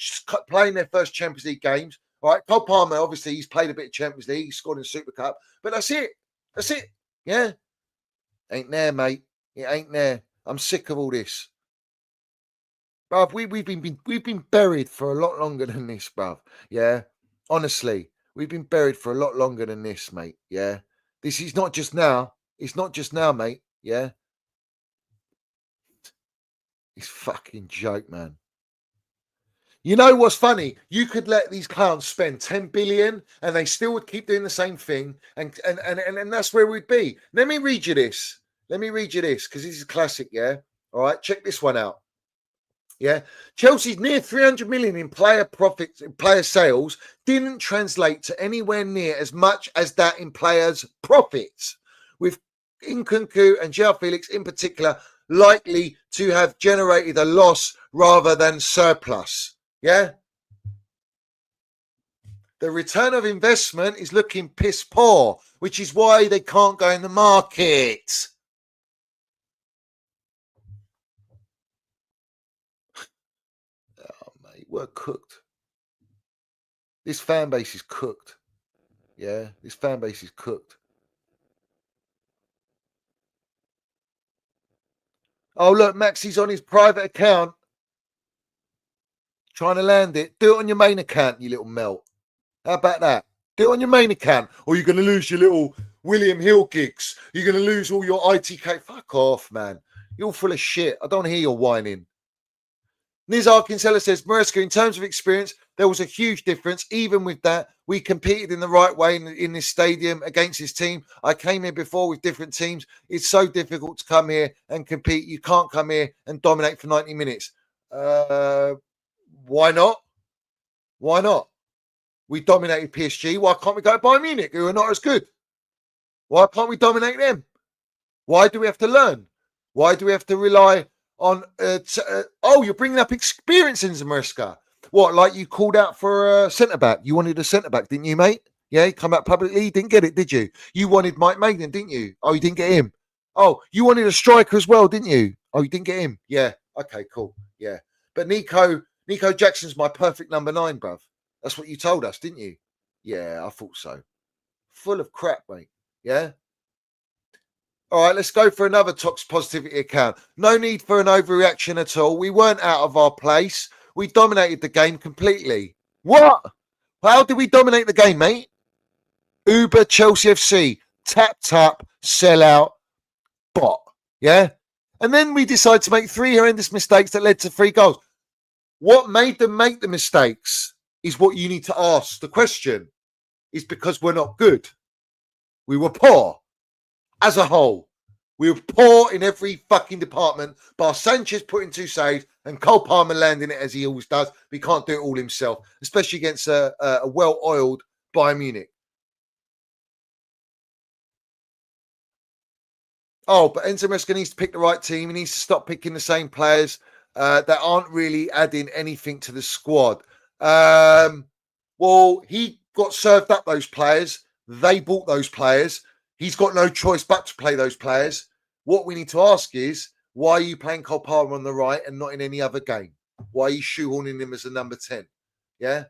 playing their first Champions League games. All right, Cole Palmer, obviously, he's played a bit of Champions League. He scored in the Super Cup. But that's it. That's it. Yeah? Ain't there, mate. It ain't there. I'm sick of all this. Bruv, we've been buried for a lot longer than this, bruv. Yeah? Honestly, we've been buried for a lot longer than this, mate. Yeah? This is not just now. It's not just now, mate. Yeah? It's fucking joke, man. You know what's funny? You could let these clowns spend 10 billion and they still would keep doing the same thing. And that's where we'd be. Let me read you this. Because this is classic, yeah? All right, check this one out. Yeah. Chelsea's near 300 million in player profits, player sales didn't translate to anywhere near as much as that in players' profits. With Nkunku and João Felix in particular likely to have generated a loss rather than surplus. Yeah. The return of investment is looking piss poor, which is why they can't go in the market. Oh, mate, we're cooked. This fan base is cooked. Yeah, this fan base is cooked. Oh, look, Maxi's on his private account. Trying to land it. Do it on your main account, you little melt. How about that? Do it on your main account, or you're going to lose your little William Hill gigs. You're going to lose all your ITK. Fuck off, man. You're full of shit. I don't want to hear your whining. Niz Arkinsella says, Maresca, in terms of experience, there was a huge difference. Even with that, we competed in the right way in this stadium against this team. I came here before with different teams. It's so difficult to come here and compete. You can't come here and dominate for 90 minutes. Why not? Why not? We dominated PSG. Why can't we go to Bayern Munich, who are not as good? Why can't we dominate them? Why do we have to learn? Why do we have to rely on... you're bringing up experience in Zamurska. What, like you called out for a centre-back? You wanted a centre-back, didn't you, mate? Yeah, you come out publicly. You didn't get it, did you? You wanted Mike Magnan, didn't you? Oh, you didn't get him. Oh, you wanted a striker as well, didn't you? Oh, you didn't get him. Yeah, okay, cool. Yeah. But Nico Jackson's my perfect number 9, bruv. That's what you told us, didn't you? Yeah, I thought so. Full of crap, mate. Yeah? All right, let's go for another Tox Positivity account. No need for an overreaction at all. We weren't out of our place. We dominated the game completely. What? How did we dominate the game, mate? Uber Chelsea FC. Tap, sell out, bot. Yeah? And then we decided to make 3 horrendous mistakes that led to 3 goals. What made them make the mistakes is what you need to ask. The question is because we're not good. We were poor as a whole. We were poor in every fucking department. Bar Sanchez putting 2 saves and Cole Palmer landing it as he always does. But he can't do it all himself, especially against a well-oiled Bayern Munich. Oh, but Enzo Maresca needs to pick the right team. He needs to stop picking the same players that aren't really adding anything to the squad. Well, he got served up those players. They bought those players. He's got no choice but to play those players. What we need to ask is, why are you playing Cole Palmer on the right and not in any other game? Why are you shoehorning him as a number 10? Yeah?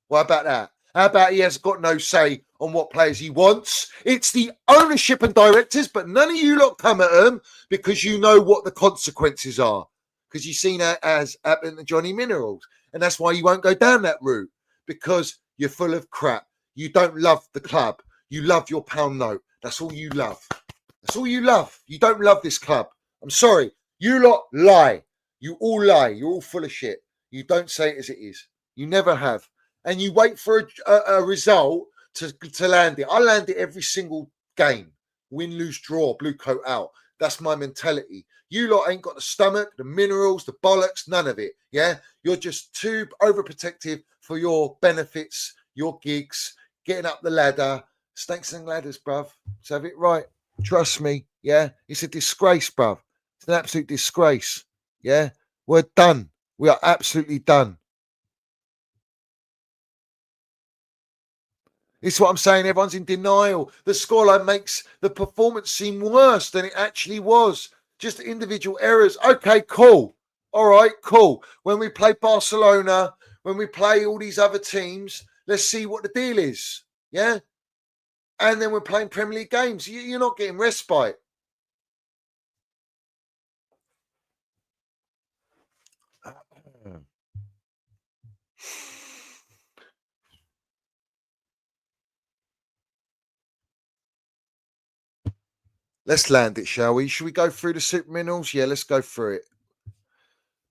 What about that? How about he has got no say on what players he wants? It's the ownership and directors, but none of you lot come at them because you know what the consequences are. Because you've seen that as happened to Johnny Minerals. And that's why you won't go down that route. Because you're full of crap. You don't love the club. You love your pound note. That's all you love. That's all you love. You don't love this club. I'm sorry. You lot lie. You all lie. You're all full of shit. You don't say it as it is. You never have. And you wait for a result to land it. I land it every single game. Win, lose, draw, blue coat out. That's my mentality. You lot ain't got the stomach, the minerals, the bollocks, none of it. Yeah? You're just too overprotective for your benefits, your gigs, getting up the ladder. Snakes and ladders, bruv. Let's have it right. Trust me. Yeah? It's a disgrace, bruv. It's an absolute disgrace. Yeah? We're done. We are absolutely done. It's what I'm saying. Everyone's in denial. The scoreline makes the performance seem worse than it actually was. Just individual errors. Okay, cool. All right, cool. When we play Barcelona, when we play all these other teams, let's see what the deal is. Yeah? And then we're playing Premier League games. You're not getting respite. Let's land it, shall we? Should we go through the super minerals? Yeah, let's go through it.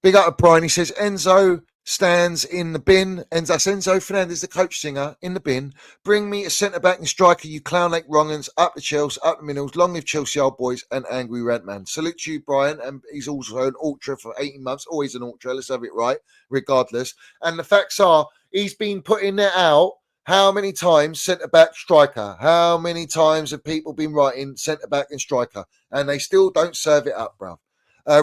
Big up to Brian. He says, Enzo stands in the bin. That's Enzo Fernandez, the coach singer, in the bin. Bring me a centre-back and striker, you Clown Lake Wrongans, up the Chelsea, up the minerals. Long live Chelsea old boys and Angry Rant Man. Salute to you, Brian. And he's also an ultra for 18 months. Always an ultra. Let's have it right, regardless. And the facts are, he's been putting that out. How many times centre-back striker? How many times have people been writing centre-back and striker? And they still don't serve it up, bruv.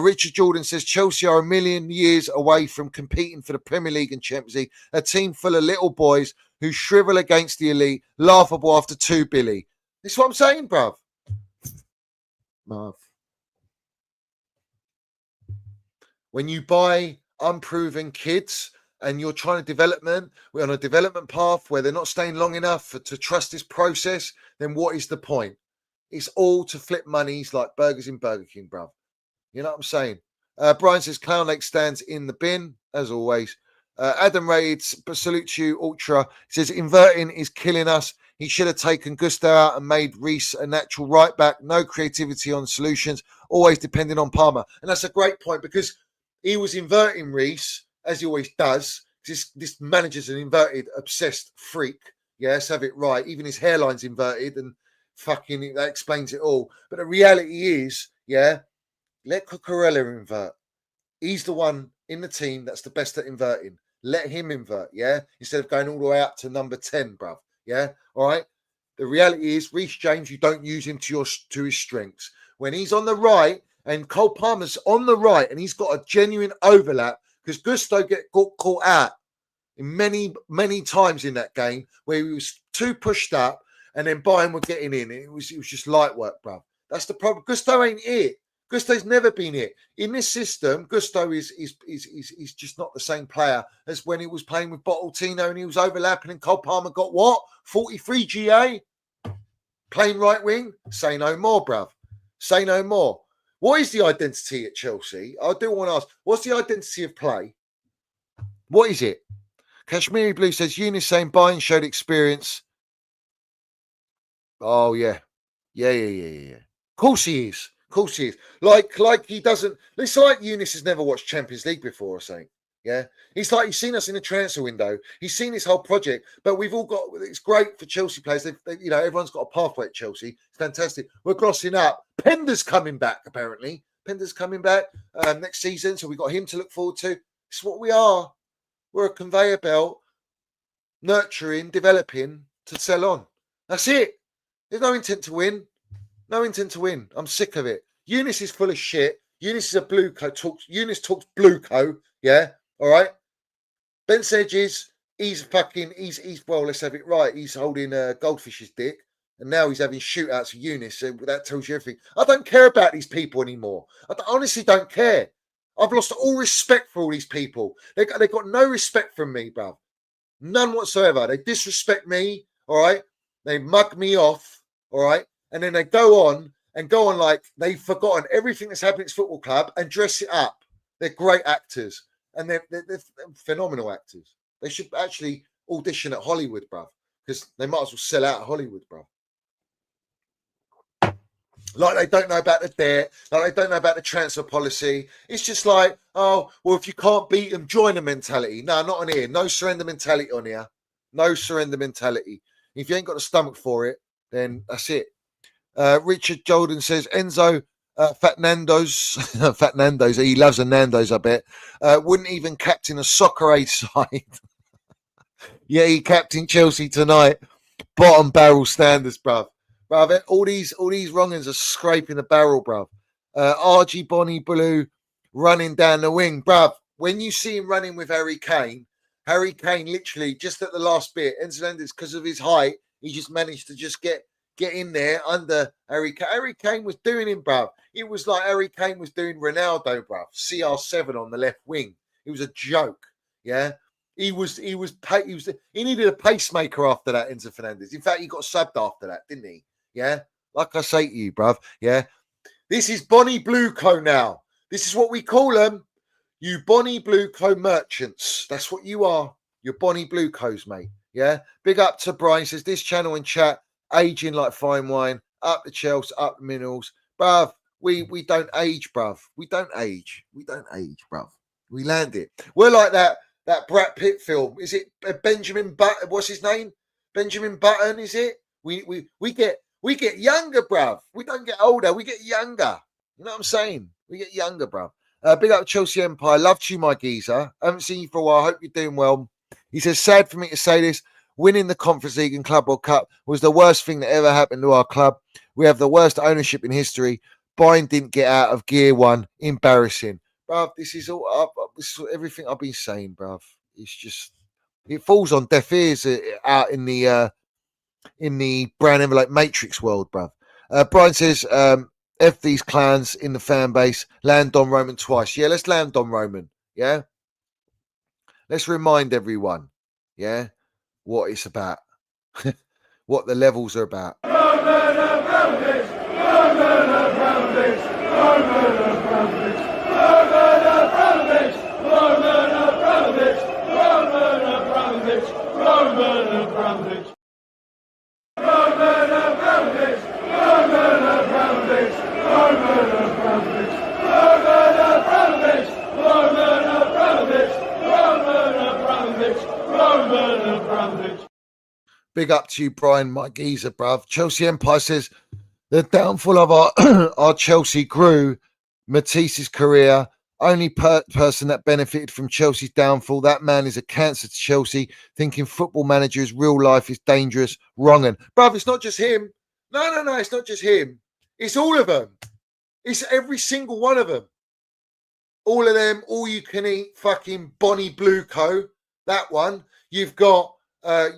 Richard Jordan says Chelsea are a million years away from competing for the Premier League and Champions League. A team full of little boys who shrivel against the elite. Laughable after 2 Billy. This is what I'm saying, bruv. Marv. When you buy unproven kids and you're trying to develop them, we're on a development path where they're not staying long enough to trust this process, then what is the point? It's all to flip monies like burgers in Burger King, bruv. You know what I'm saying? Brian says Clown Lake stands in the bin, as always. Adam Raid, salute to you, Ultra. He says, inverting is killing us. He should have taken Gusto out and made Reece a natural right back. No creativity on solutions, always depending on Palmer. And that's a great point because he was inverting Reece, as he always does. This manager's an inverted, obsessed freak. Yeah, let's have it right. Even his hairline's inverted and fucking that explains it all. But the reality is, yeah, let Cucurella invert. He's the one in the team that's the best at inverting. Let him invert, yeah? Instead of going all the way up to number 10, bruv. Yeah? All right? The reality is, Reece James, you don't use him to his strengths. When he's on the right and Cole Palmer's on the right and he's got a genuine overlap, because Gusto got caught out in many times in that game where he was too pushed up and then Bayern were getting in. It was just light work, bruv. That's the problem. Gusto ain't it. Gusto's never been it. In this system, Gusto is just not the same player as when he was playing with Botoltino and he was overlapping and Cole Palmer got what? 43 GA? Playing right wing? Say no more, bruv. Say no more. What is the identity at Chelsea? I do want to ask, what's the identity of play? What is it? Kashmiri Blue says, Eunice saying Bayern showed experience. Oh, yeah. Yeah. Of course he is. Of course he is. Like he doesn't. It's like Eunice has never watched Champions League before or something. Yeah. He's like, he's seen us in the transfer window. He's seen this whole project, but we've all got, it's great for Chelsea players. Everyone's got a pathway at Chelsea. It's fantastic. We're glossing up. Pender's coming back, apparently. Pender's coming back next season. So we've got him to look forward to. It's what we are. We're a conveyor belt, nurturing, developing to sell on. That's it. There's no intent to win. No intent to win. I'm sick of it. Eunice is full of shit. Eunice is a blue coat. Eunice talks blue coat. Yeah. All right. Ben Sedges, he's well, let's have it right. He's holding Goldfish's dick. And now he's having shootouts with Eunice. So that tells you everything. I don't care about these people anymore. Honestly don't care. I've lost all respect for all these people. They got no respect from me, bruv. None whatsoever. They disrespect me. All right. They mug me off. All right. And then they go on like they've forgotten everything that's happened at this football club and dress it up. They're great actors. And they're phenomenal actors. They should actually audition at Hollywood, bruv. Because they might as well sell out Hollywood, bruv. Like they don't know about the debt. Like they don't know about the transfer policy. It's just like, oh, well, if you can't beat them, join the mentality. No, not on here. No surrender mentality on here. No surrender mentality. If you ain't got the stomach for it, then that's it. Richard Jordan says, Enzo, Fat Nando's, he loves a Nando's, I bet, wouldn't even captain a soccer aid side. Yeah, he captained Chelsea tonight. Bottom barrel standards, bruv. Bruv, all these wrongins are scraping the barrel, bruv. RG Bonnie Blue running down the wing, bruv. When you see him running with Harry Kane literally just at the last bit, Enzo Fernandez, because of his height, he just managed to just get in there under Harry Kane. Harry Kane was doing him, bruv. It was like Harry Kane was doing Ronaldo, bruv. CR7 on the left wing. It was a joke, yeah. He needed a pacemaker after that, Enzo Fernandez. In fact, he got subbed after that, didn't he? Yeah. Like I say to you, bruv. Yeah. This is Bonnie Blue Co now. This is what we call them. You Bonnie Blue Co merchants. That's what you are. You're Bonnie Blue Co's, mate. Yeah. Big up to Brian. Says this channel in chat, aging like fine wine. Up the Chelsea, up the minerals. Bruv, we don't age, bruv. We don't age. We don't age, bruv. We land it. We're like that Brad Pitt film. Is it Benjamin Button? What's his name? Benjamin Button, is it? We get younger, bruv. We don't get older. We get younger. You know what I'm saying? We get younger, bruv. Big up Chelsea Empire. Loved you, my geezer. Haven't seen you for a while. Hope you're doing well. He says, sad for me to say this. Winning the Conference League and Club World Cup was the worst thing that ever happened to our club. We have the worst ownership in history. Bayern didn't get out of gear one. Embarrassing. Bruv, this is everything I've been saying, bruv. It's just, it falls on deaf ears out in the brown envelope matrix world, bruv. Brian says, F these clowns in the fan base. Land on Roman twice. Yeah, let's land on Roman. Yeah. Let's remind everyone. Yeah. What it's about. What the levels are about. Big up to you, Brian, my geezer, bruv. Chelsea Empire says the downfall of our our Chelsea grew Matisse's career. Only person that benefited from Chelsea's downfall. That man is a cancer to Chelsea. Thinking football managers' real life is dangerous. Wrongin'. Bruv, it's not just him. No. It's not just him. It's all of them. It's every single one of them. All of them, all you can eat, fucking Bonnie Blueco. That one. You've got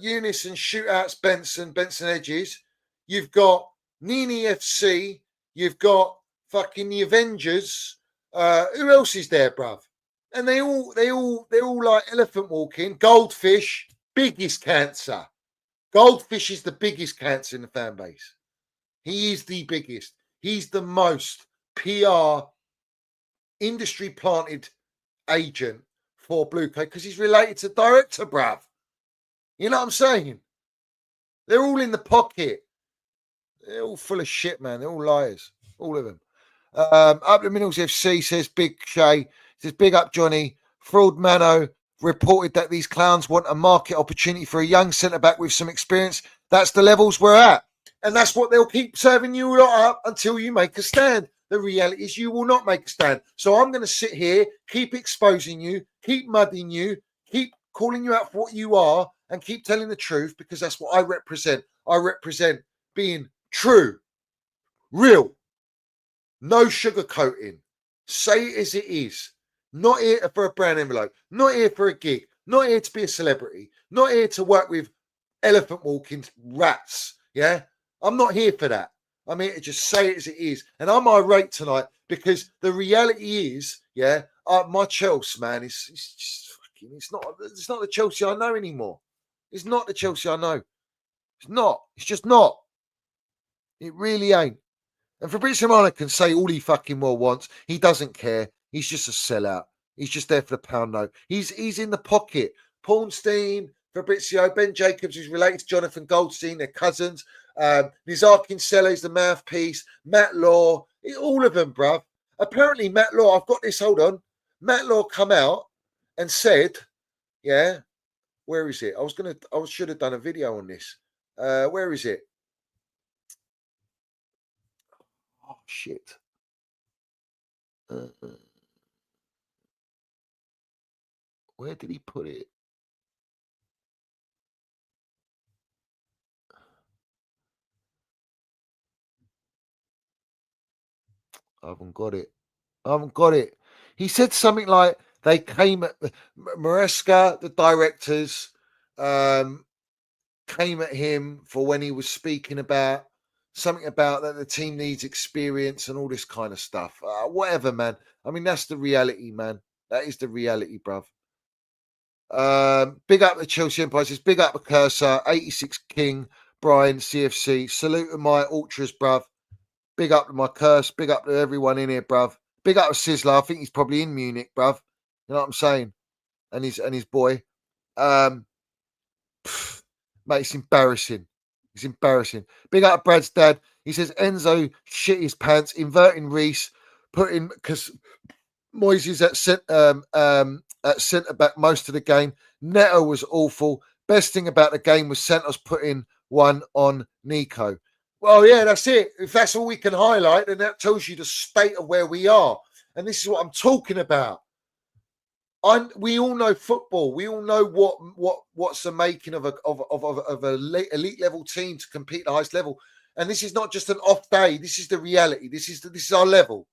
Eunice and Shootouts Benson Edges. You've got Nini FC. You've got fucking the Avengers. Who else is there, bruv? And they're all like elephant walking. Goldfish, biggest cancer. Goldfish is the biggest cancer in the fan base. He is the biggest. He's the most PR industry planted agent for Blueco because he's related to director, bruv. You know what I'm saying? They're all in the pocket. They're all full of shit, man. They're all liars. All of them. Up the Middles FC says Big Shay. Says big up Johnny. Fraud Mano reported that these clowns want a market opportunity for a young centre-back with some experience. That's the levels we're at. And that's what they'll keep serving you lot up until you make a stand. The reality is you will not make a stand. So I'm going to sit here, keep exposing you, keep mudding you, keep calling you out for what you are, and keep telling the truth because that's what I represent. I represent being true, real, no sugarcoating. Say it as it is. Not here for a brand envelope. Not here for a gig. Not here to be a celebrity. Not here to work with elephant walking rats. Yeah? I'm not here for that. I'm here to just say it as it is. And I'm irate tonight because the reality is, yeah, my Chelsea, man, it's just fucking, it's not the Chelsea I know anymore. It's not the Chelsea I know. It's not. It's just not. It really ain't. And Fabrizio Romano can say all he fucking well wants. He doesn't care. He's just a sellout. He's just there for the pound note. He's in the pocket. Paulstein, Fabrizio, Ben Jacobs, who's related to Jonathan Goldstein, they're cousins. Nizar Kinsella is the mouthpiece. Matt Law, all of them, bruv. Apparently, Matt Law, I've got this, hold on. Matt Law come out and said, yeah, where is it? I should have done a video on this. Where is it? Oh, shit. Where did he put it? I haven't got it. He said something like they came at Maresca, the directors, came at him for when he was speaking about something about that the team needs experience and all this kind of stuff. Whatever, man. I mean, that's the reality, man. That is the reality, bruv. Big up the Chelsea Empire. Says big up the Cursor, 86 King, Brian, CFC. Salute to my ultras, bruv. Big up to my curse. Big up to everyone in here, bruv. Big up to Sizzler. I think he's probably in Munich, bruv. You know what I'm saying? And his boy. Mate, it's embarrassing. It's embarrassing. Big up to Brad's dad. He says Enzo shit his pants, inverting Reese, putting because Moyes at centre back most of the game. Neto was awful. Best thing about the game was Santos putting one on Nico. Well, yeah, that's it. If that's all we can highlight, then that tells you the state of where we are. And this is what I'm talking about. We all know football. We all know what's the making of a elite level team to compete at the highest level. And this is not just an off day. This is the reality. This is our level.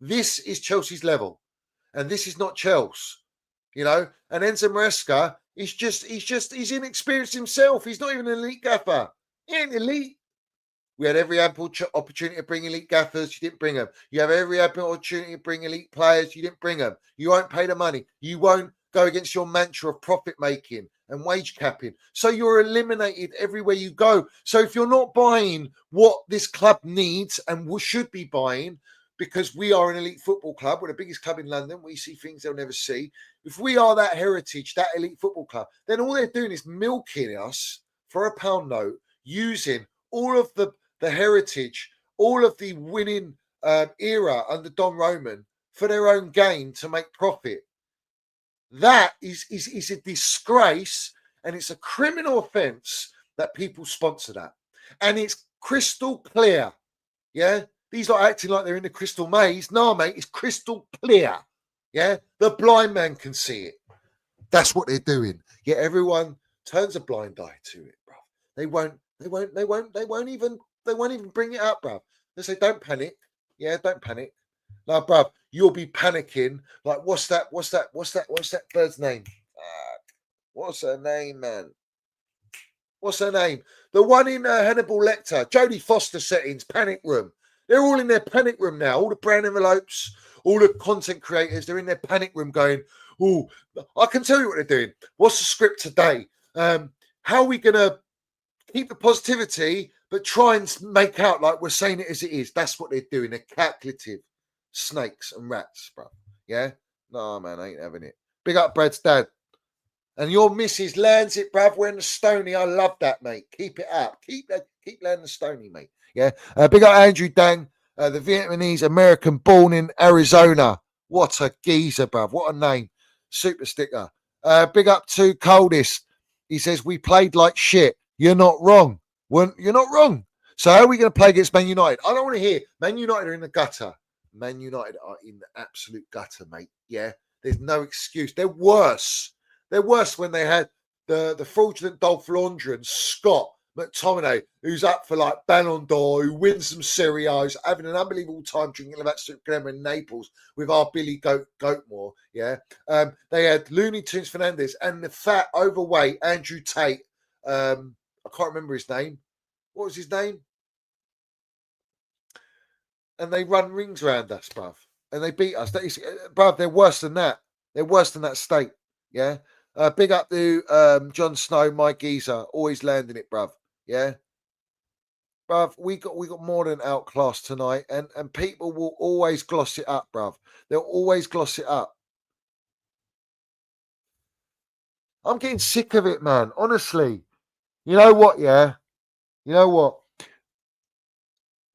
This is Chelsea's level, and this is not Chelsea. You know. And Enzo Maresca, he's inexperienced himself. He's not even an elite gaffer. He ain't elite. We had every ample opportunity to bring elite gaffers. You didn't bring them. You have every ample opportunity to bring elite players. You didn't bring them. You won't pay the money. You won't go against your mantra of profit making and wage capping. So you're eliminated everywhere you go. So if you're not buying what this club needs and should be buying, because we are an elite football club. We're the biggest club in London. We see things they'll never see. If we are that heritage, that elite football club, then all they're doing is milking us for a pound note, using all of the heritage, all of the winning era under Don Roman for their own gain to make profit. That is a disgrace, and it's a criminal offence that people sponsor that. And it's crystal clear. Yeah? These are acting like they're in the crystal maze. No, mate, it's crystal clear. Yeah? The blind man can see it. That's what they're doing. Yet everyone turns a blind eye to it, bro. They won't even bring it up, bro. They say, don't panic. Yeah, don't panic. Now, bruv, you'll be panicking. Like, what's that bird's name? What's her name, man? What's her name? The one in Hannibal Lecter, Jodie Foster settings, panic room. They're all in their panic room now. All the brand envelopes, all the content creators, they're in their panic room going, oh, I can tell you what they're doing. What's the script today? How are we going to keep the positivity, but try and make out like we're saying it as it is? That's what they're doing. They're calculative. Snakes and rats, bro. Yeah? No, man, I ain't having it. Big up Brad's dad. And your missus lands it, bruv, wearing the stony. I love that, mate. Keep it up. Keep landing the stony, mate. Yeah? Big up Andrew Dang, the Vietnamese American born in Arizona. What a geezer, bruv. What a name. Super sticker. Big up to Coldest. He says, we played like shit. You're not wrong. Well, you're not wrong. So how are we going to play against Man United? I don't want to hear Man United are in the gutter. Man United are in the absolute gutter, mate. Yeah, there's no excuse. They're worse. They're worse when they had the fraudulent Dolph Lundgren, Scott McTominay, who's up for like Ballon d'Or, who wins some Serie A's, having an unbelievable time drinking that Super Glamour in Naples with our Billy Goatmore. Yeah, they had Looney Tunes Fernandez and the fat, overweight Andrew Tate. I can't remember his name. What was his name? And they run rings around us, bruv. And they beat us. Bruv, they're worse than that. They're worse than that state. Yeah? Big up to Jon Snow, my geezer. Always landing it, bruv. Yeah? Bruv, we got more than outclassed tonight. And people will always gloss it up, bruv. They'll always gloss it up. I'm getting sick of it, man. Honestly. You know what, yeah? You know what?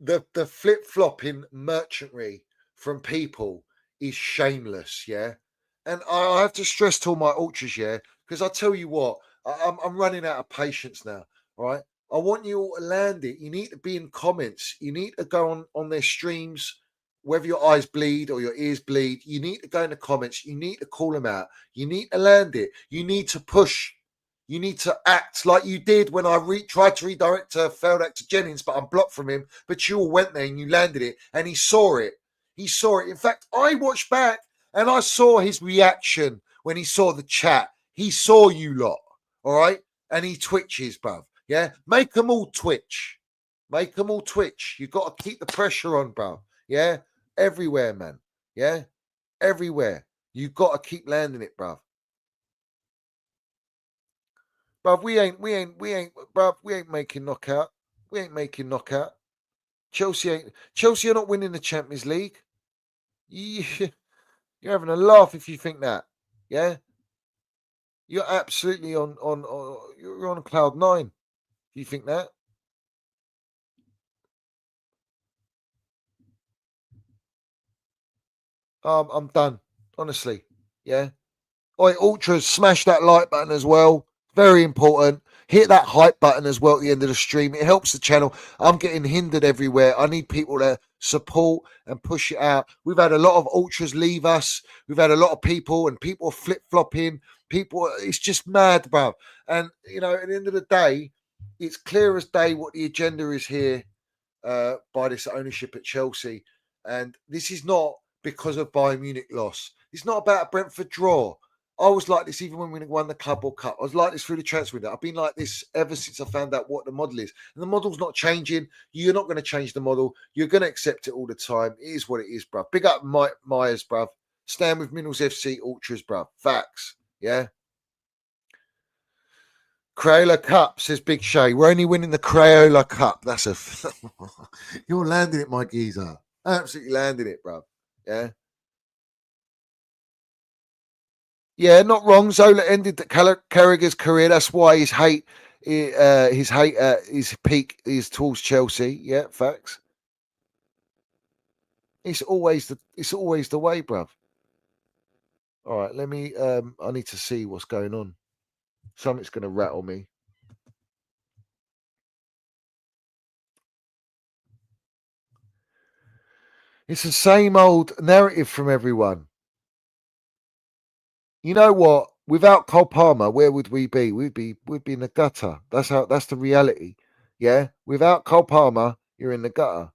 The flip-flopping merchantry from people is shameless, yeah? And I have to stress to all my ultras, yeah? Because I tell you what, I'm running out of patience now, all right? I want you all to land it. You need to be in comments. You need to go on their streams, whether your eyes bleed or your ears bleed. You need to go in the comments. You need to call them out. You need to land it. You need to push. You need to act like you did when I tried to redirect failed actor Jennings, but I'm blocked from him. But you all went there and you landed it, and he saw it. He saw it. In fact, I watched back and I saw his reaction when he saw the chat. He saw you lot, all right? And he twitches, bruv. Yeah? Make them all twitch. Make them all twitch. You've got to keep the pressure on, bruv. Yeah? Everywhere, man. Yeah? Everywhere. You've got to keep landing it, bruv. Bruv, we ain't making knockout. We ain't making knockout. Chelsea are not winning the Champions League. You're having a laugh if you think that. Yeah? You're absolutely you're on cloud nine. If you think that. I'm done. Honestly. Yeah? Oi, ultras, smash that like button as well. Very important. Hit that hype button as well at the end of the stream. It helps the channel. I'm getting hindered everywhere. I need people to support and push it out. We've had a lot of ultras leave us. We've had a lot of people, and people are flip-flopping. People, it's just mad, bruv. And, you know, at the end of the day, it's clear as day what the agenda is here by this ownership at Chelsea. And this is not because of Bayern Munich loss. It's not about a Brentford draw. I was like this even when we won the Club World Cup. I was like this through the transfer window. I've been like this ever since I found out what the model is. And the model's not changing. You're not going to change the model. You're going to accept it all the time. It is what it is, bruv. Big up Mike Myers, bruv. Stand with Minerals FC Ultras, bruv. Facts. Yeah. Crayola Cup, says Big Shay. We're only winning the Crayola Cup. That's a... You're landing it, my geezer. Absolutely landing it, bruv. Yeah. Yeah, not wrong. Zola ended Carragher's career. That's why his hate, his peak is towards Chelsea. Yeah, facts. It's always the way, bruv. All right, let me. I need to see what's going on. Something's going to rattle me. It's the same old narrative from everyone. You know what? Without Cole Palmer, where would we be? We'd be in the gutter. That's the reality. Yeah. Without Cole Palmer, you're in the gutter.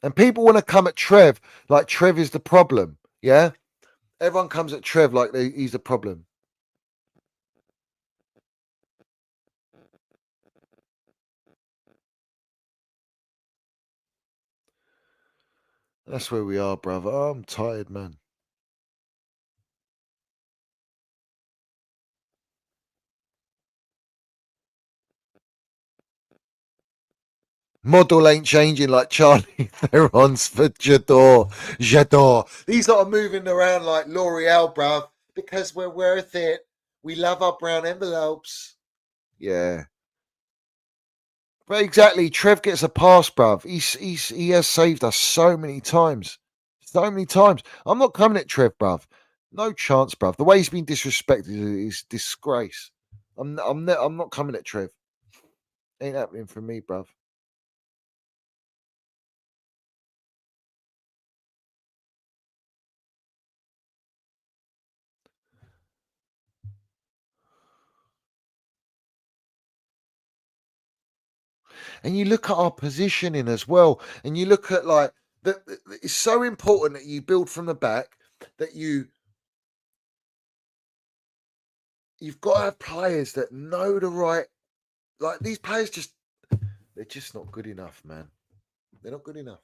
And people want to come at Trev like Trev is the problem. Yeah. Everyone comes at Trev like he's the problem. That's where we are, brother. Oh, I'm tired, man. Model ain't changing like Charlie Theron's for Jador. These lot are moving around like L'Oreal, bruv, because we're worth it. We love our brown envelopes. Yeah. But exactly, Trev gets a pass, bruv. He has saved us so many times. So many times. I'm not coming at Trev, bruv. No chance, bruv. The way he's been disrespected is disgrace. I'm not coming at Trev. Ain't happening for me, bruv. And you look at our positioning as well, and you look at like that. It's so important that you build from the back. That you've got to have players that know the right. Like these players, they're just not good enough, man. They're not good enough.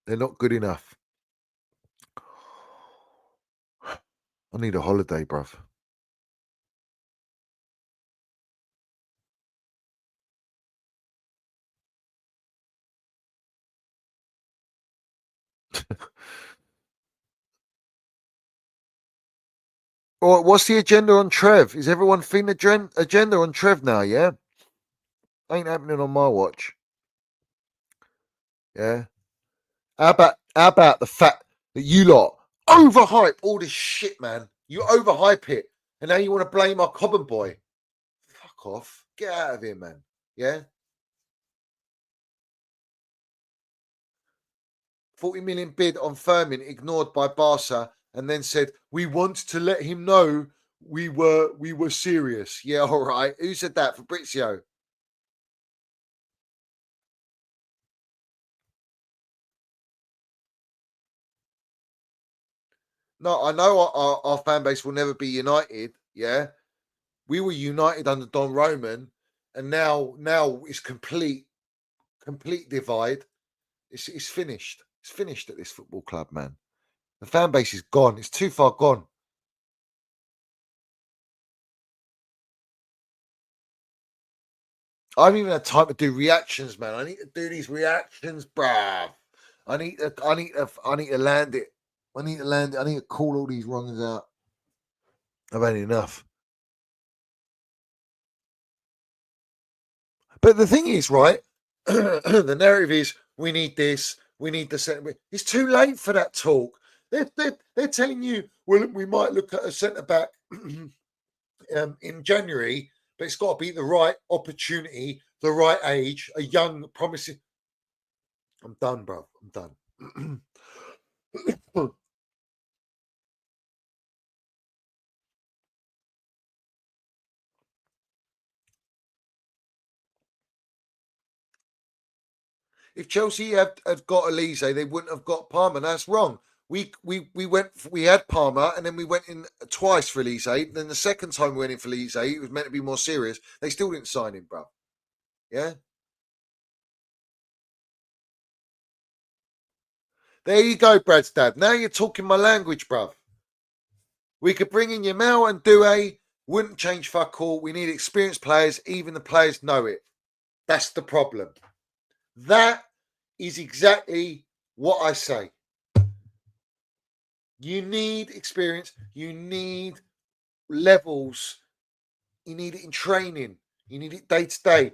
They're not good enough. I need a holiday, bruv. Or what's the agenda on Trev? Is everyone thinking agenda on Trev now? Yeah, ain't happening on my watch. Yeah. How about the fact that you lot overhype all this shit, man? You overhype it, and now you want to blame our Cobham boy. Fuck off. Get out of here, man. Yeah. 40 million bid on Firmin ignored by Barca, and then said we want to let him know we were serious. Yeah, all right. Who said that? Fabrizio. No, I know our fan base will never be united. Yeah, we were united under Don Roman, and now it's complete divide. It's finished. It's finished at this football club, man. The fan base is gone. It's too far gone. I haven't even had time to do reactions, man. I need to do these reactions, bruv. I need to land it. I need to land it. I need to call all these wrongs out. I've had enough. But the thing is, right? The narrative is we need this. We need the centre. It's too late for that talk. They're telling you, well, we might look at a centre back in January, but it's got to be the right opportunity, the right age, a young, promising. I'm done, bro. I'm done. If Chelsea had got Elise, they wouldn't have got Palmer. That's wrong. We had Palmer, and then we went in twice for Elise. Then the second time we went in for Elise, it was meant to be more serious. They still didn't sign him, bro. Yeah. There you go, Brad's dad. Now you're talking my language, bruv. We could bring in Yamal and Doué. Wouldn't change fuck all. We need experienced players. Even the players know it. That's the problem. That is exactly what I say. You need experience. You need levels. You need it in training. You need it day to day.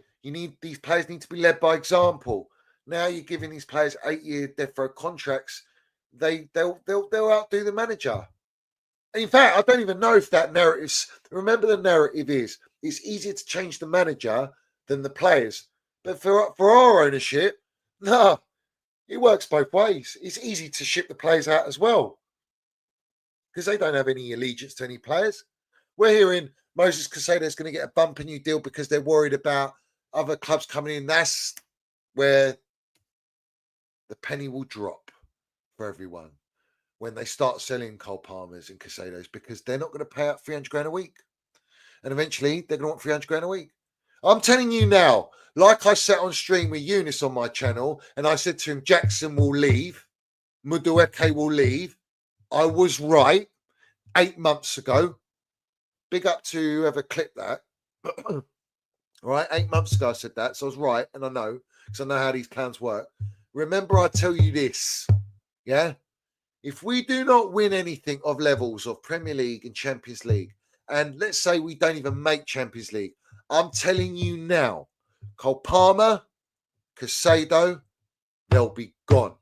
These players need to be led by example. Now you're giving these players 8-year death row contracts. They'll outdo the manager. In fact, I don't even know if that narrative. Remember, the narrative is it's easier to change the manager than the players. But for our ownership, no, it works both ways. It's easy to ship the players out as well because they don't have any allegiance to any players. We're hearing Moses Casado's going to get a bumper new deal because they're worried about other clubs coming in. That's where the penny will drop for everyone when they start selling Cole Palmers and Casados, because they're not going to pay out 300 grand a week. And eventually they're going to want 300 grand a week. I'm telling you now, like I sat on stream with Eunice on my channel, and I said to him, Jackson will leave, Mudueke will leave. I was right 8 months ago. Big up to whoever clipped that. All right, 8 months ago I said that, so I was right, and I know, because I know how these plans work. Remember, I tell you this, yeah? If we do not win anything of levels of Premier League and Champions League, and let's say we don't even make Champions League, I'm telling you now, Cole Palmer, Casado, they'll be gone.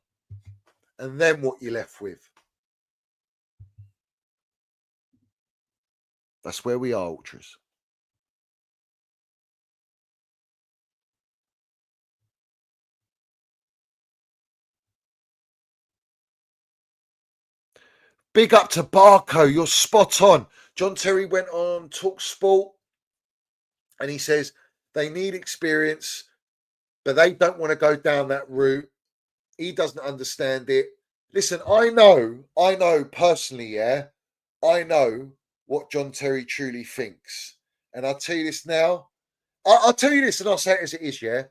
And then what you're left with? That's where we are, Ultras. Big up to Barco. You're spot on. John Terry went on Talk Sport and he says they need experience, but they don't want to go down that route. He doesn't understand it. Listen, I know personally, yeah, I know what John Terry truly thinks. And I'll tell you this now. I'll tell you this and I'll say it as it is, yeah.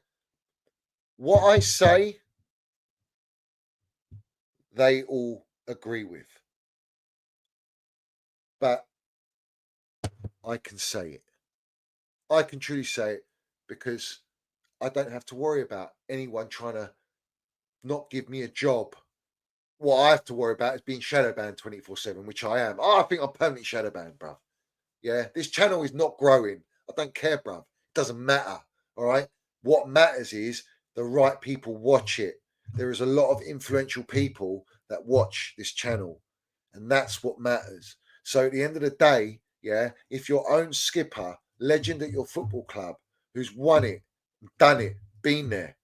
What I say, they all agree with. But I can say it. I can truly say it because I don't have to worry about anyone trying to not give me a job. What I have to worry about is being shadow banned 24/7, which I am. I think I'm permanently shadow banned, bruv. Yeah, this channel is not growing. I don't care, bruv. It doesn't matter. All right. What matters is the right people watch it. There is a lot of influential people that watch this channel, and that's what matters. So at the end of the day, yeah, if your own skipper, legend at your football club, who's won it, done it, been there,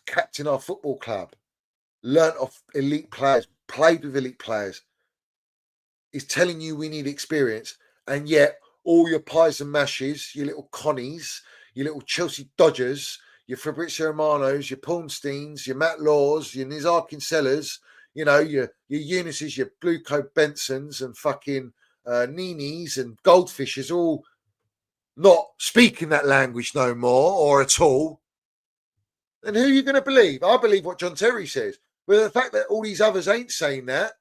captain our football club, learnt off elite players, played with elite players, is telling you we need experience, and yet all your pies and mashes, your little Connies, your little Chelsea Dodgers, your Fabrizio Romanos, your Pawnsteins, your Matt Laws, your Nizar Kinsellas, you know, your Eunices, your Blue Coat Bensons and fucking Ninis and Goldfishes all not speaking that language no more or at all, then who are you going to believe? I believe what John Terry says. But the fact that all these others ain't saying that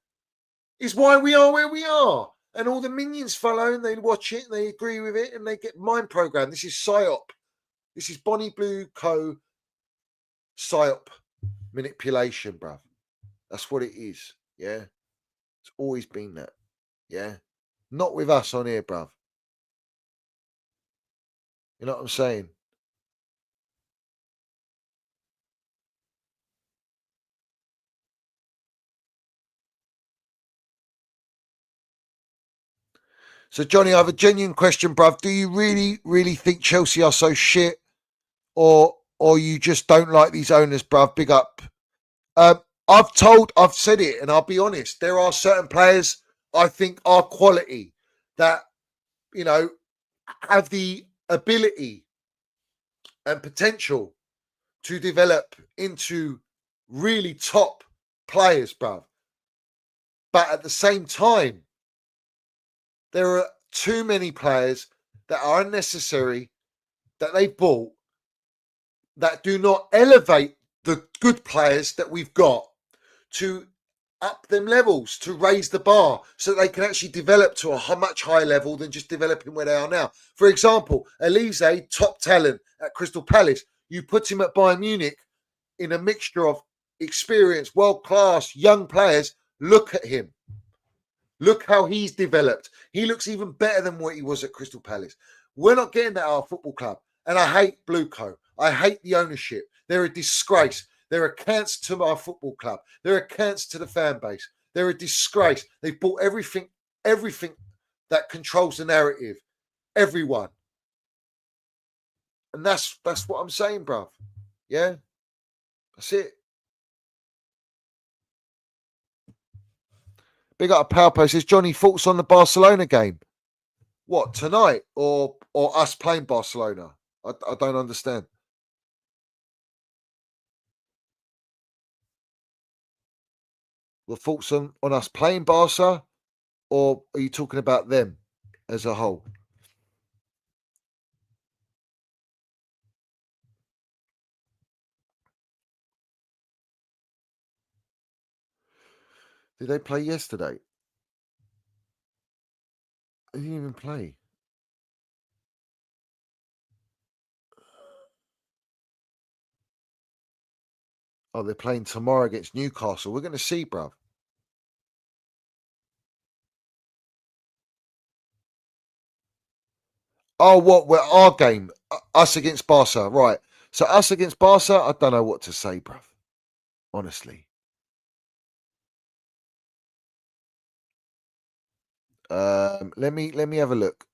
is why we are where we are. And all the minions follow and they watch it and they agree with it and they get mind programmed. This is PSYOP. This is Bonnie Blue Co. PSYOP manipulation, bruv. That's what it is. Yeah. It's always been that. Yeah. Not with us on here, bruv. You know what I'm saying? So, Johnny, I have a genuine question, bruv. Do you really, really think Chelsea are so shit, or you just don't like these owners, bruv? Big up. I've said it, and I'll be honest. There are certain players I think are quality that, you know, have the ability and potential to develop into really top players, bruv. But at the same time, there are too many players that are unnecessary that they bought that do not elevate the good players that we've got to up them levels, to raise the bar so they can actually develop to a much higher level than just developing where they are now. For example, Elise, top talent at Crystal Palace. You put him at Bayern Munich in a mixture of experienced, world-class, young players. Look at him. Look how he's developed. He looks even better than what he was at Crystal Palace. We're not getting that at our football club. And I hate Blueco. I hate the ownership. They're a disgrace. They're a cancer to our football club. They're a cancer to the fan base. They're a disgrace. They've bought everything that controls the narrative. Everyone. And that's what I'm saying, bruv. Yeah? That's it. Big up Palpo says, Johnny, thoughts on the Barcelona game? What, tonight? Or us playing Barcelona? I don't understand. The thoughts on us playing Barca? Or are you talking about them as a whole? Did they play yesterday? They didn't even play. Oh, they're playing tomorrow against Newcastle. We're going to see, bruv. Oh, what? We're our game. Us against Barca. Right. So us against Barca, I don't know what to say, bruv. Honestly. Let me have a look.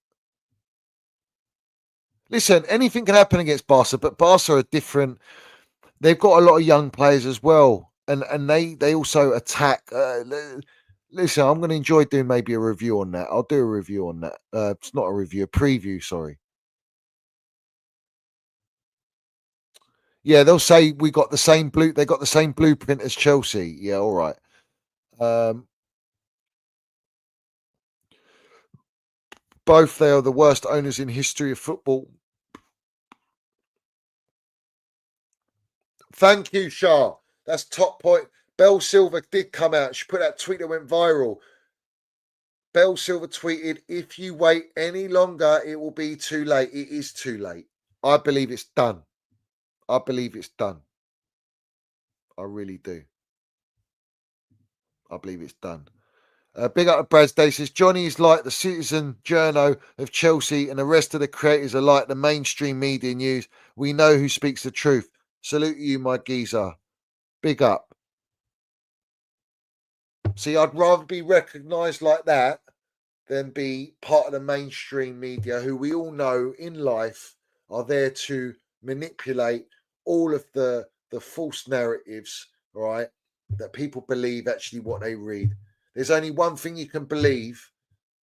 Listen, anything can happen against Barca, but Barca are different. They've got a lot of young players as well, and they also attack. Listen, I'm going to enjoy doing maybe a review on that. I'll do a review on that. It's not a review, a preview. Sorry. Yeah, they'll say we got the same They got the same blueprint as Chelsea. Yeah, all right. Both they are the worst owners in history of football. Thank you, Shah. That's top point. Bell Silver did come out. She put that tweet that went viral. Bell Silver tweeted, if you wait any longer, it will be too late. It is too late. I believe it's done. I believe it's done. I really do. I believe it's done. Big up to Brad's says, Johnny is like the Citizen Journo of Chelsea and the rest of the creators are like the mainstream media news. We know who speaks the truth. Salute you, my geezer. Big up. See, I'd rather be recognised like that than be part of the mainstream media who we all know in life are there to manipulate all of the false narratives, right, that people believe actually what they read. There's only one thing you can believe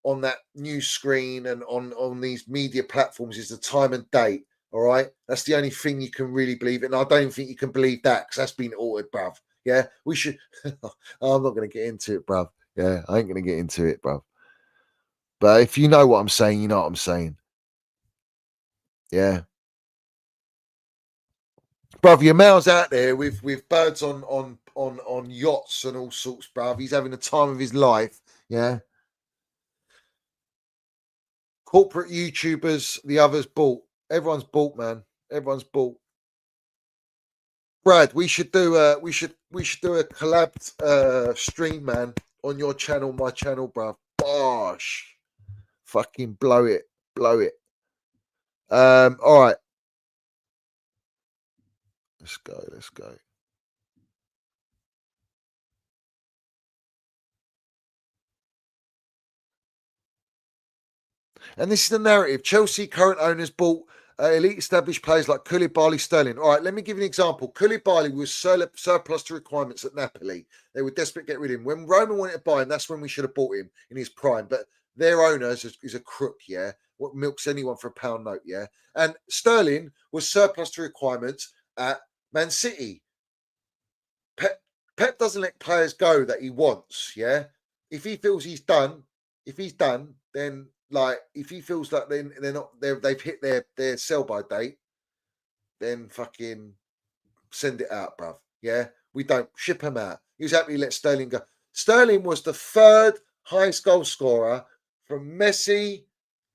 on that news screen and on these media platforms is the time and date, all right? That's the only thing you can really believe. And I don't even think you can believe that because that's been altered, bruv. Yeah, we should... I'm not going to get into it, bruv. Yeah, I ain't going to get into it, bruv. But if you know what I'm saying, you know what I'm saying. Yeah. Bruv, your mail's out there with birds on yachts and all sorts, bruv. He's having the time of his life. Yeah. Corporate YouTubers, the others bought. Everyone's bought, man. Everyone's bought. Brad, we should do a collab stream, man, on your channel, my channel, bruv. Bosh. Fucking blow it. Blow it. All right. Let's go. And this is the narrative. Chelsea current owners bought elite established players like Koulibaly, Sterling. All right, let me give you an example. Koulibaly was surplus to requirements at Napoli. They were desperate to get rid of him. When Roman wanted to buy him, that's when we should have bought him in his prime. But their owner is a crook, yeah? What milks anyone for a pound note, yeah? And Sterling was surplus to requirements at Man City. Pep doesn't let players go that he wants, yeah? if he feels he's done, then like if he feels like they've hit their sell by date, then fucking send it out, bruv. Yeah, we don't ship him out. He was happy to let Sterling go. Sterling was the third highest goal scorer from Messi,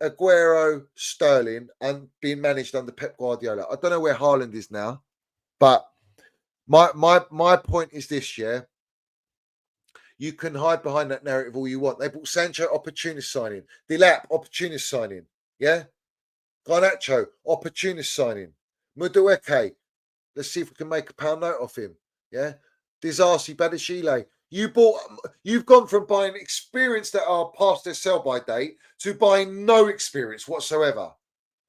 Aguero, Sterling, and being managed under Pep Guardiola. I don't know where Haaland is now, but my point is this, yeah. You can hide behind that narrative all you want. They bought Sancho, opportunist signing. Delap, opportunist signing. Yeah? Garnacho, opportunist signing. Mudueke, let's see if we can make a pound note off him. Yeah? Disasi, Badashile. You've gone from buying experience that are past their sell by date to buying no experience whatsoever.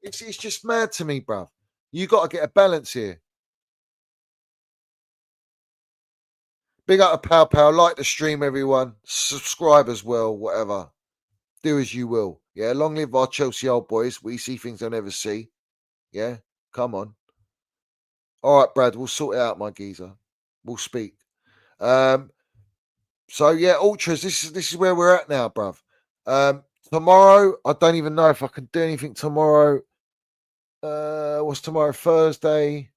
It's just mad to me, bruv. You got to get a balance here. Big up to Pow. Like the stream, everyone. Subscribe as well, whatever. Do as you will. Yeah, long live our Chelsea old boys. We see things they'll never see. Yeah, come on. All right, Brad, we'll sort it out, my geezer. We'll speak. So yeah, Ultras, this is where we're at now, bruv. Tomorrow, I don't even know if I can do anything tomorrow. What's tomorrow? Thursday?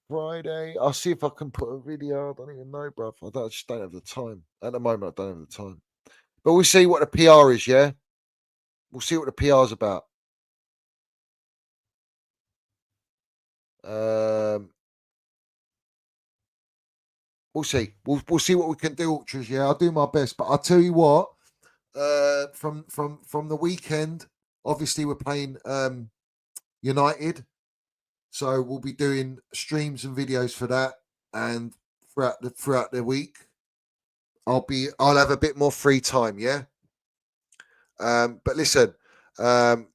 Friday. I'll see if I can put a video. I don't even know, bruv. I just don't have the time. At the moment, I don't have the time. But we'll see what the PR is, yeah? We'll see what the PR is about. We'll see. We'll see what we can do, Ultras, yeah? I'll do my best. But I'll tell you what, from the weekend, obviously we're playing United. So we'll be doing streams and videos for that, and throughout the week, I'll have a bit more free time, yeah. But listen,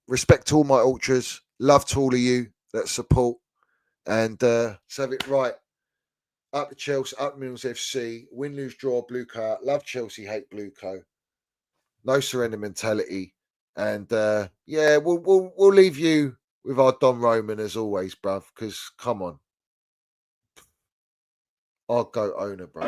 respect to all my ultras, love to all of you that support, and let's have it right. Up to Chelsea, up Minerals FC, win, lose, draw, blue car. Love Chelsea, hate blue co. No surrender mentality, and yeah, we'll leave you with our Don Roman as always, bruv, because come on. I'll go owner, bro.